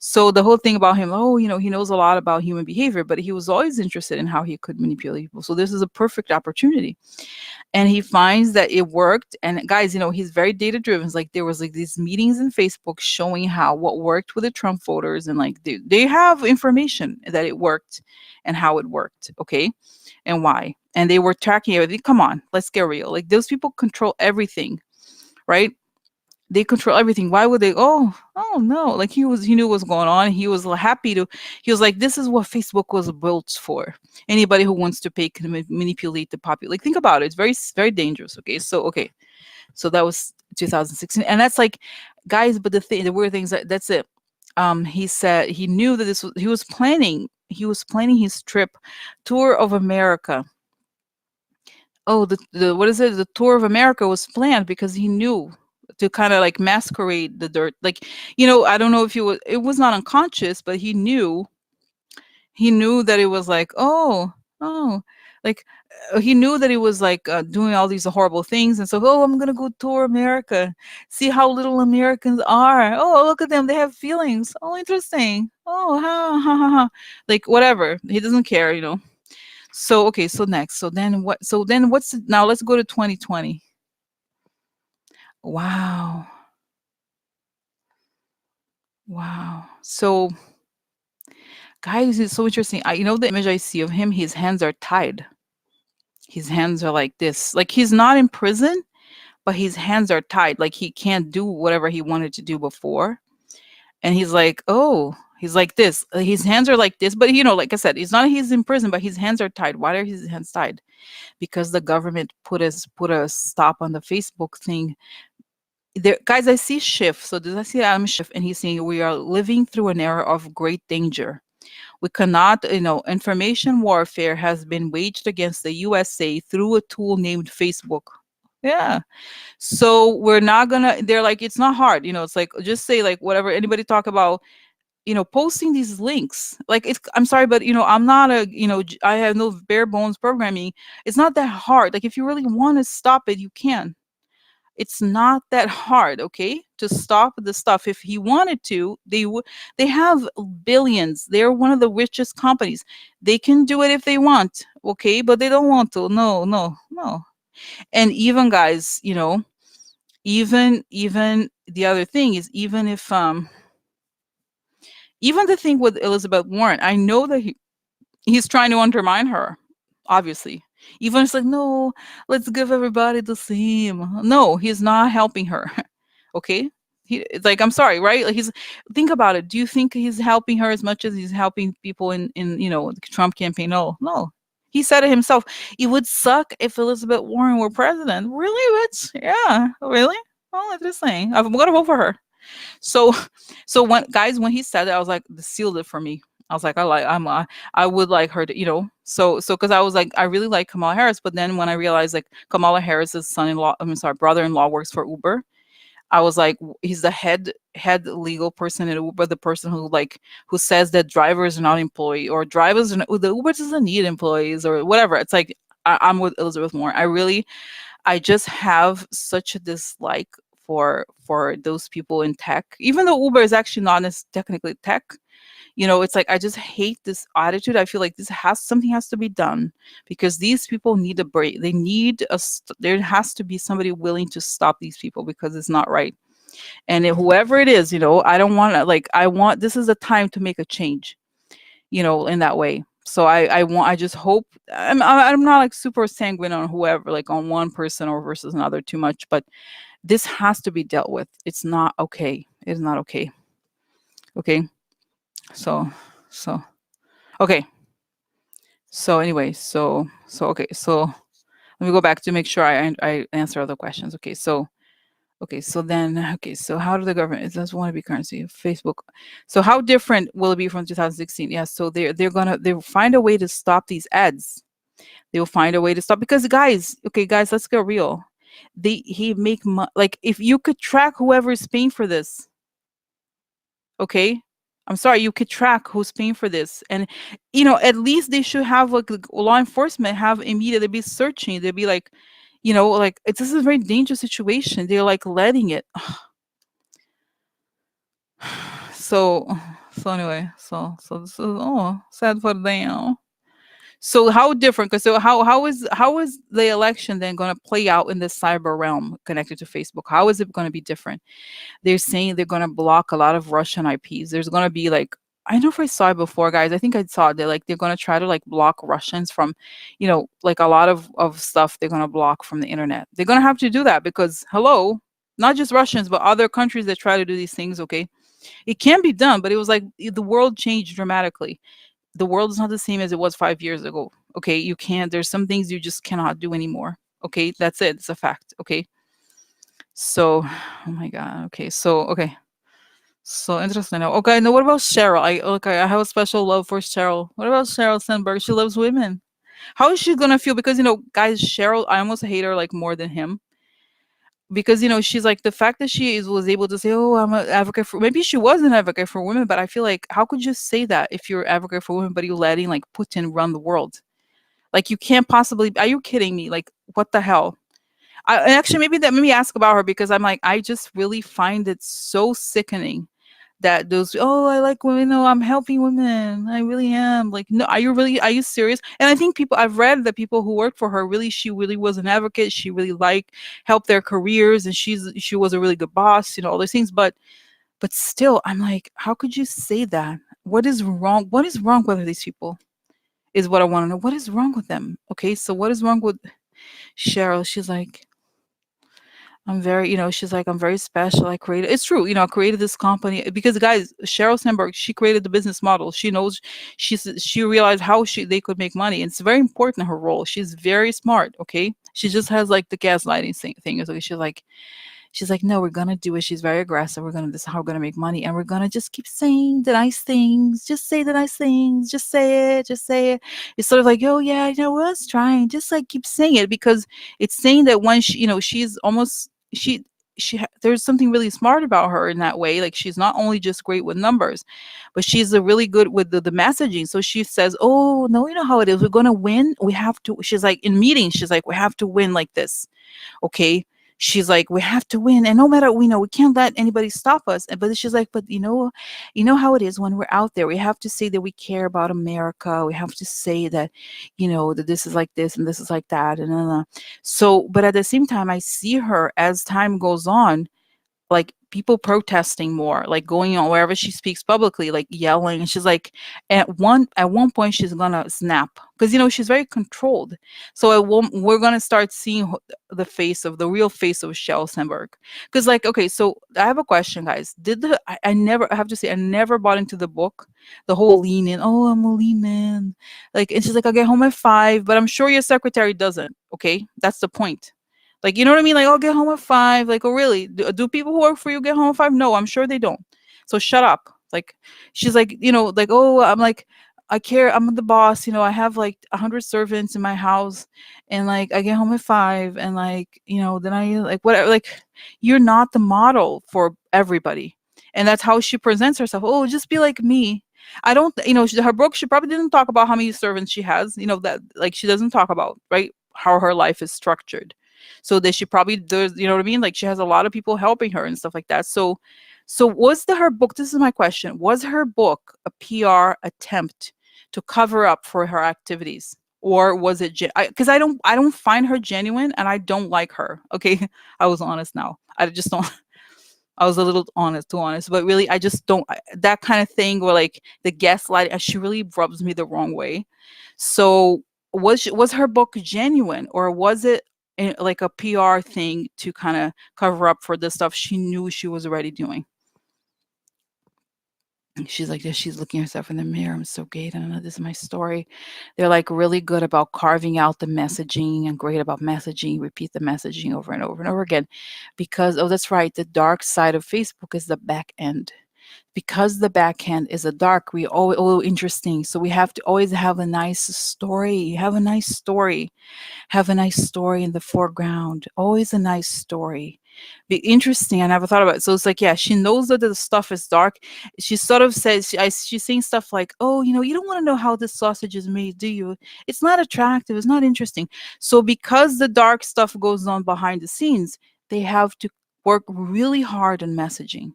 So the whole thing about him, oh, he knows a lot about human behavior, but he was always interested in how he could manipulate people. So this is a perfect opportunity, and he finds that it worked. And guys, he's very data driven. It's like there was like these meetings in Facebook showing what worked with the Trump voters, and like they have information that it worked and how it worked, okay, and why. And they were tracking everything. Come on, let's get real. Like those people control everything, right? They control everything. Why would they? Oh no! Like he knew what's going on. He was happy to. He was like, this is what Facebook was built for. Anybody who wants to pay can manipulate the population. Like think about it. It's very very dangerous. Okay. So that was 2016, and that's like, guys. But the weird thing is that's it. He said he knew that he was planning. He was planning his trip, tour of America. Oh, the what is it? The tour of America was planned because he knew to kind of like masquerade the dirt. Like, I don't know if it was not unconscious, but he knew that it was like, oh, like he knew that he was like doing all these horrible things. And so, oh, I'm going to go tour America, see how little Americans are. Oh, look at them. They have feelings. Oh, interesting. Oh, ha, ha, ha, ha. Like whatever. He doesn't care. So okay, so next. Now let's go to 2020. Wow. Wow. So guys, it's so interesting. The image I see of him, his hands are tied. His hands are like this. Like he's not in prison, but his hands are tied. Like he can't do whatever he wanted to do before. And he's like, oh, He's like this. His hands are like this, but like I said, it's not he's in prison, but his hands are tied. Why are his hands tied? Because the government put a stop on the Facebook thing. There, guys, I see Schiff. So does I see Adam Schiff, and he's saying we are living through an era of great danger. We cannot, information warfare has been waged against the USA through a tool named Facebook. Yeah. So we're not gonna. They're like, it's not hard. It's like just say like whatever anybody talk about. Posting these links. Like it's. I'm sorry, but I'm not a. I have no bare bones programming. It's not that hard. Like if you really want to stop it, you can. It's not that hard, okay, to stop the stuff. If he wanted to, they would. They have billions. They're one of the richest companies. They can do it if they want, okay, but they don't want to. No, no, no. And even guys, even the other thing is, even the thing with Elizabeth Warren, I know that he's trying to undermine her, obviously. Even it's like, no, let's give everybody the same. No, he's not helping her. Okay? It's like, I'm sorry, right? Like think about it. Do you think he's helping her as much as he's helping people in the Trump campaign? No, no. He said it himself. It would suck if Elizabeth Warren were president. Really, bitch? Yeah, really? Well, I'm just saying. I'm gonna vote for her. So, so when he said it, I was like, this sealed it for me. I was like, I would like her to, so because I was like, I really like Kamala Harris, but then when I realized like Kamala Harris's son-in-law, brother-in-law works for Uber, I was like, he's the head legal person at Uber, the person who says that drivers are not employee or drivers are not, the Uber doesn't need employees or whatever. It's like I'm with Elizabeth Warren. I just have such a dislike for those people in tech, even though Uber is actually not as technically tech. It's like I just hate this attitude. I feel like something has to be done because these people need a break. They need there has to be somebody willing to stop these people because it's not right. And whoever it is, I don't want to this is a time to make a change, in that way. So I just hope I'm not like super sanguine on whoever, like on one person or versus another too much, but this has to be dealt with. It's not okay. It is not okay. Okay. So okay. So anyway, okay. So let me go back to make sure I answer other questions. Okay. So then so how do the government it does want to be currency Facebook? So how different will it be from 2016? Yeah. So they'll find a way to stop these ads. They'll find a way to stop because guys, let's get real. He make like if you could track whoever is paying for this, okay, I'm sorry, you could track who's paying for this, and at least they should have like law enforcement have immediately be searching. They'd be like, this is a very dangerous situation. They're like letting it. So anyway, so this is sad for them. So how different? Because so how is the election then going to play out in the cyber realm connected to Facebook? How is it going to be different? They're saying they're going to block a lot of Russian IPs. There's going to be like I don't know if I saw it before, guys. I think I saw it. They're going to try to like block Russians from, like a lot of stuff they're going to block from the internet. They're going to have to do that because hello, not just Russians but other countries that try to do these things. Okay, it can be done, but it was like the world changed dramatically. The world is not the same as it was 5 years ago. Okay, you can't. There's some things you just cannot do anymore. Okay, that's it. It's a fact. Okay. So, oh my God. Okay. So, okay. So interesting. Okay. Now, what about Cheryl? I have a special love for Cheryl. What about Sheryl Sandberg? She loves women. How is she gonna feel? Because guys, Cheryl, I almost hate her like more than him. Because she's like the fact that was able to say, "Oh, I'm an advocate for." Maybe she was an advocate for women, but I feel like how could you say that if you're an advocate for women, but you're letting like Putin run the world? Like you can't possibly. Are you kidding me? Like what the hell? And actually, maybe that made me ask about her because I'm like, I just really find it so sickening that those, oh, I like women, no, I'm helping women, I really am. Like, no, are you serious? And I think I've read that people who worked for her, she really was an advocate. She really helped their careers, and she was a really good boss, all those things. But still, I'm like, how could you say that? What is wrong? What is wrong with these people? Is what I want to know. What is wrong with them? Okay, so what is wrong with Cheryl? She's like, I'm very, she's like, I'm very special. I created, it's true, I created this company because guys, Sheryl Sandberg, she created the business model. She knows, she realized how they could make money. And it's very important her role. She's very smart. Okay. She just has like the gaslighting thing. So she's like, no, we're gonna do it. She's very aggressive. This is how we're gonna make money, and we're gonna just keep saying the nice things. Just say the nice things. Just say it. Just say it. It's sort of like, oh yeah, I was trying. Just like keep saying it because it's saying that when she's almost there's something really smart about her in that way. Like she's not only just great with numbers, but she's a really good with the messaging. So she says, oh no, you know how it is. We're gonna win. We have to. She's like in meetings. She's like, we have to win like this. Okay. She's like, we have to win, and no matter, we can't let anybody stop us. But she's like, but you know how it is when we're out there. We have to say that we care about America. We have to say that, that this is like this and this is like that, and. So, but at the same time, I see her as time goes on, like people protesting more, like going on wherever she speaks publicly, like yelling. And she's like, at one point, she's gonna snap because she's very controlled. So we're gonna start seeing the real face of Sheryl Sandberg. Because, like, okay, so I have a question, guys. I have to say, I never bought into the book, the whole lean in. Oh, I'm a lean in, like, and she's like, I'll get home at 5, but I'm sure your secretary doesn't. Okay, that's the point. Like, you know what I mean? Like, I'll get home at 5. Like, oh, really? Do people who work for you get home at 5? No, I'm sure they don't. So shut up. Like, she's like, like, oh, I'm like, I care. I'm the boss. I have like 100 servants in my house, and like, I get home at 5, and like, then I like whatever. Like, you're not the model for everybody, and that's how she presents herself. Oh, just be like me. I don't, her book. She probably didn't talk about how many servants she has. That like she doesn't talk about, right, how her life is structured, so that she probably does, you know what I mean? Like she has a lot of people helping her and stuff like that. So was her book, this is my question, was her book a PR attempt to cover up for her activities? Or was it because I don't find her genuine, and I don't like her. Okay. I was honest now. I just don't. I was a little too honest, but really, I just don't. That kind of thing where like the gaslight, she really rubs me the wrong way. So was her book genuine, or was it like a PR thing to kind of cover up for the stuff she knew she was already doing? She's like this. She's looking at herself in the mirror. I'm so gay. I don't know. This is my story. They're like really good about carving out the messaging and great about messaging, repeat the messaging over and over and over again. Because, oh, that's right. The dark side of Facebook is the back end. Because the back end is a dark, we always, oh, interesting. So we have to always have a nice story. Have a nice story. Have a nice story in the foreground. Always a nice story. Be interesting. I never thought about it. So it's like, yeah, she knows that the stuff is dark. She sort of says, she's saying stuff like, oh, you don't want to know how this sausage is made, do you? It's not attractive. It's not interesting. So because the dark stuff goes on behind the scenes, they have to work really hard on messaging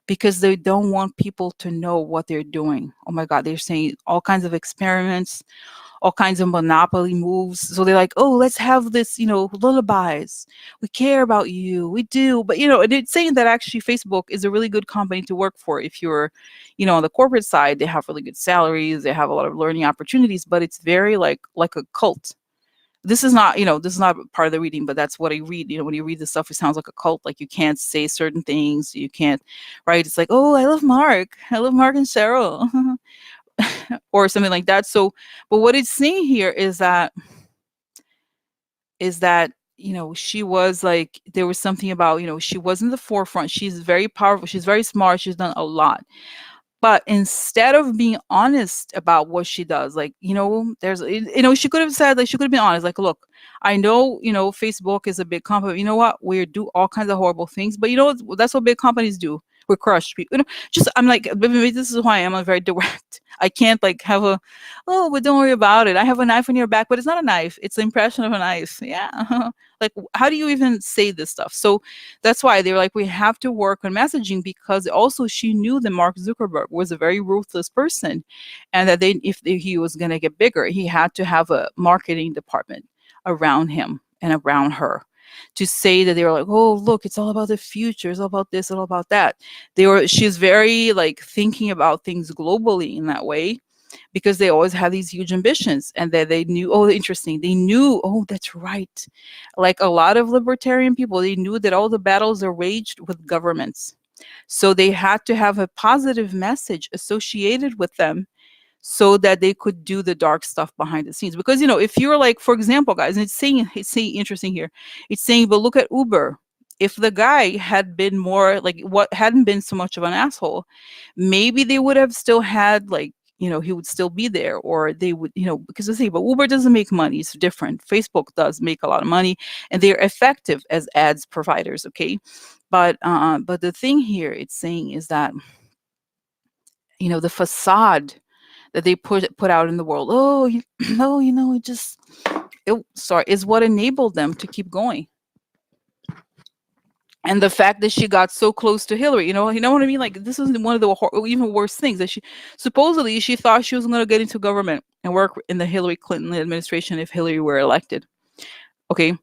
because they don't want people to know what they're doing. Oh my God, they're saying all kinds of experiments, all kinds of monopoly moves. So they're like, oh, let's have this, lullabies. We care about you. We do. But, and it's saying that actually Facebook is a really good company to work for. If you're, on the corporate side, they have really good salaries. They have a lot of learning opportunities, but it's very like a cult. This is not part of the reading, but that's what I read. When you read this stuff, it sounds like a cult. Like you can't say certain things. You can't, right? It's like, oh, I love Mark. I love Mark and Cheryl. Or something like that. So, but what it's saying here is that she was like, there was something about, she was in the forefront. She's very powerful. She's very smart. She's done a lot. But instead of being honest about what she does, like, she could have said, like, she could have been honest, like, look, I know, Facebook is a big company. You know what? We do all kinds of horrible things, but that's what big companies do. We crush people. I'm like, maybe this is why I'm very direct. I can't like have oh, but don't worry about it. I have a knife on your back, but it's not a knife. It's the impression of a knife. Yeah. Like, how do you even say this stuff? So that's why they were like, we have to work on messaging, because also she knew that Mark Zuckerberg was a very ruthless person, and that if he was going to get bigger, he had to have a marketing department around him and around her, to say that they were like, oh, look, it's all about the future, it's all about this, it's all about that. She's very like thinking about things globally in that way. because they always had these huge ambitions, and that they knew, oh, interesting, they knew, oh, that's right, like a lot of libertarian people, they knew that all the battles are waged with governments, so they had to have a positive message associated with them so that they could do the dark stuff behind the scenes. Because if you're like, for example, guys, and it's saying interesting here, it's saying, but look at Uber. If the guy had been more like, what hadn't been so much of an asshole, maybe they would have still had, like, he would still be there, or they would, because the thing, but Uber doesn't make money. It's different. Facebook does make a lot of money, and they're effective as ads providers. Okay. But the thing here it's saying is that, the facade that they put out in the world. Oh, no, it just, sorry, is what enabled them to keep going. And the fact that she got so close to Hillary, you know what I mean? Like, this is one of the even worse things, that she thought she was going to get into government and work in the Hillary Clinton administration if Hillary were elected. Okay,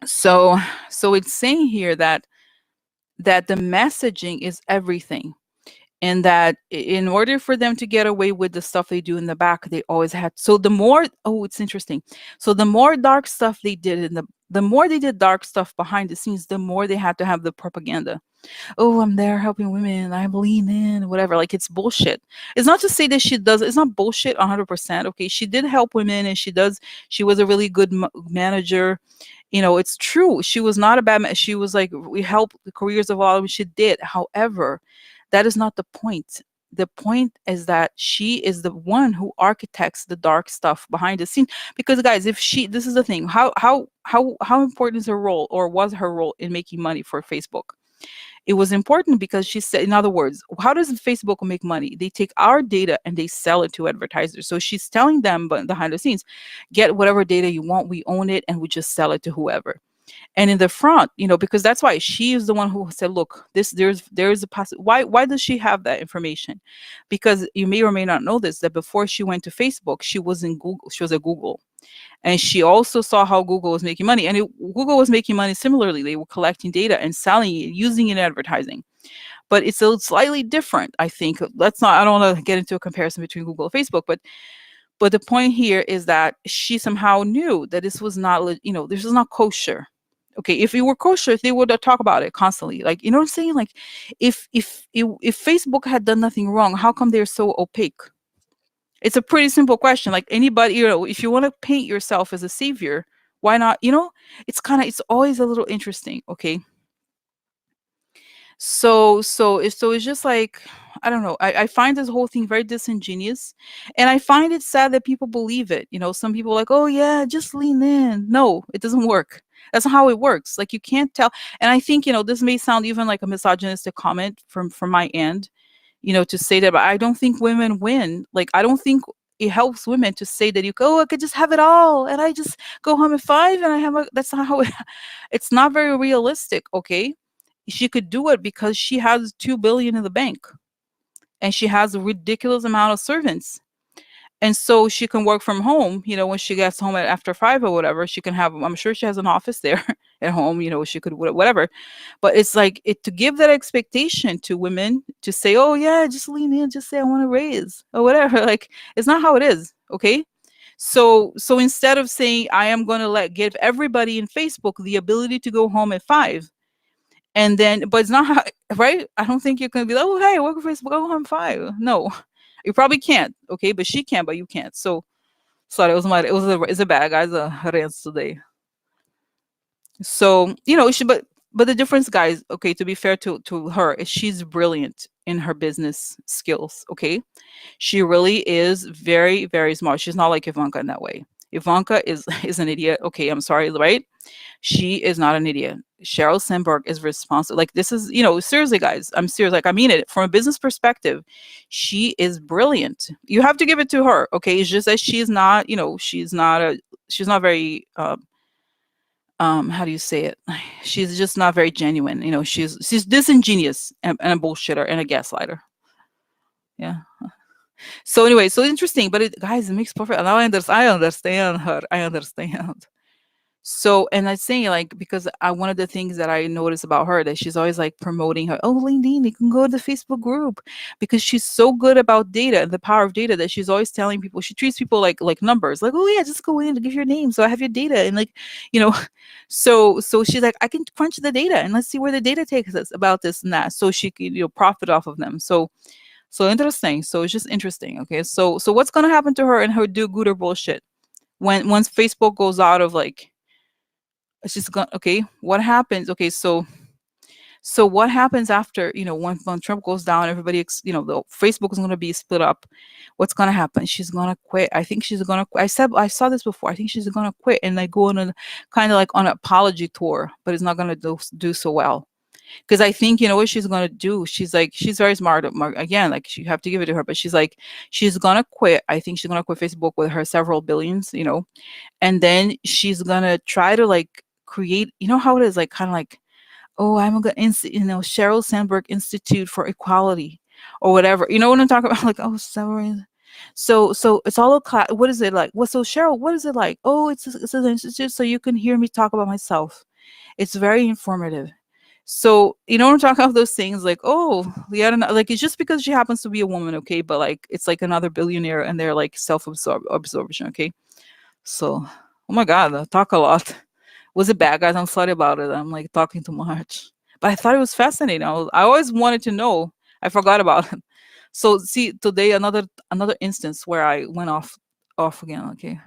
so it's saying here that the messaging is everything, and that in order for them to get away with the stuff they do in the back, they always had. So the more, it's interesting. So the more dark stuff they did the more they did dark stuff behind the scenes, the more they had to have the propaganda. Oh, I'm there helping women, I'm lean in, whatever. Like, it's bullshit. It's not to say that it's not bullshit 100%. Okay, she did help women, and she was a really good manager. It's true. She was not a bad she was like, we helped the careers of all of them. She did. However, that is not the point. The point is that she is the one who architects the dark stuff behind the scenes. Because, guys, this is the thing. How important is her role, or was her role, in making money for Facebook? It was important because she said, in other words, how does Facebook make money? They take our data and they sell it to advertisers. So she's telling them, but behind the scenes, get whatever data you want, we own it, and we just sell it to whoever. And in the front, because that's why she is the one who said, look, there's a why does she have that information? Because you may or may not know this, that before she went to Facebook, she was in Google. She was at Google, and she also saw how Google was making money. And Google was making money similarly. They were collecting data and selling it, using it in advertising. But it's a slightly different, I think. I don't want to get into a comparison between Google and Facebook, but the point here is that she somehow knew that this was not, this is not kosher. Okay, if it were kosher, they would talk about it constantly. Like, you know what I'm saying? Like, if Facebook had done nothing wrong, how come they're so opaque? It's a pretty simple question. Like, anybody, if you want to paint yourself as a savior, why not? It's always a little interesting. Okay. So it's just like, I don't know. I find this whole thing very disingenuous, and I find it sad that people believe it. Some people are like, oh yeah, just lean in. No, it doesn't work. That's not how it works. Like, you can't tell. And I think, this may sound even like a misogynistic comment from my end, to say that, but I don't think women win. Like, I don't think it helps women to say that you go, oh, I could just have it all, and I just go home at 5, and that's not how it's not very realistic. Okay, she could do it because she has 2 billion in the bank, and she has a ridiculous amount of servants, and so she can work from home. When she gets home after 5 or whatever, she can have, I'm sure she has an office there at home. She could, whatever. But it's like, to give that expectation to women to say, oh yeah, just lean in, just say I want to raise or whatever. Like, it's not how it is. Okay. So instead of saying, I am going to give everybody in Facebook the ability to go home at 5, and then, but it's not how, right? I don't think you're going to be like, oh, hey, work for Facebook, go home at 5. No, you probably can't. Okay. But she can, but you can't. So sorry, it's a bad guy's a rant today. So, but the difference, guys, okay, to be fair to her, is she's brilliant in her business skills. Okay. She really is very, very smart. She's not like Ivanka in that way. Ivanka is an idiot. Okay, I'm sorry, right? She is not an idiot. Sheryl Sandberg is responsible. Like, this is, seriously, guys, I'm serious. Like, I mean it. From a business perspective, she is brilliant. You have to give it to her. Okay. It's just that she's not, she's not very, how do you say it? She's just not very genuine. She's disingenuous, and a bullshitter and a gaslighter. Yeah. So anyway, so interesting, but guys, it makes perfect. Now I understand her. I understand. So, and I say like because I one of the things that I notice about her that she's always like promoting her. Oh, LinkedIn, you can go to the Facebook group because she's so good about data and the power of data that she's always telling people. She treats people like numbers. Like, oh yeah, just go in and give your name, so I have your data, and like, you know, so she's like, I can crunch the data and let's see where the data takes us about this and that, so she can profit off of them. So interesting. So it's just interesting. Okay, so what's gonna happen to her and her do gooder bullshit when once Facebook goes out of like it's just going okay, what happens? Okay, so what happens after, when Trump goes down, everybody the Facebook is going to be split up. What's going to happen? She's going to quit. I think she's going to quit. I saw this before. I think she's going to quit and like go on a kind of like on an apology tour, but it's not going to do so well. Because I think what she's gonna do. She's very smart. Again, like you have to give it to her. But she's gonna quit. I think she's gonna quit Facebook with her several billions. And then she's gonna try to like create. You know how it is, like kind of like, oh, I'm gonna Sheryl Sandberg Institute for Equality or whatever. You know what I'm talking about? Like, oh, sorry. So it's all a class. What is it like? Well, so Cheryl, what is it like? Oh, it's an institute so you can hear me talk about myself. It's very informative. So I'm talking about those things like, oh, yeah, I don't know, like it's just because she happens to be a woman, okay, but like it's like another billionaire and they're like absorption, okay. So, oh my God, I talk a lot. Was it bad, guys? I'm sorry about it. I'm like talking too much, but I thought it was fascinating. I always wanted to know. I forgot about it. So see, today another instance where I went off again. Okay.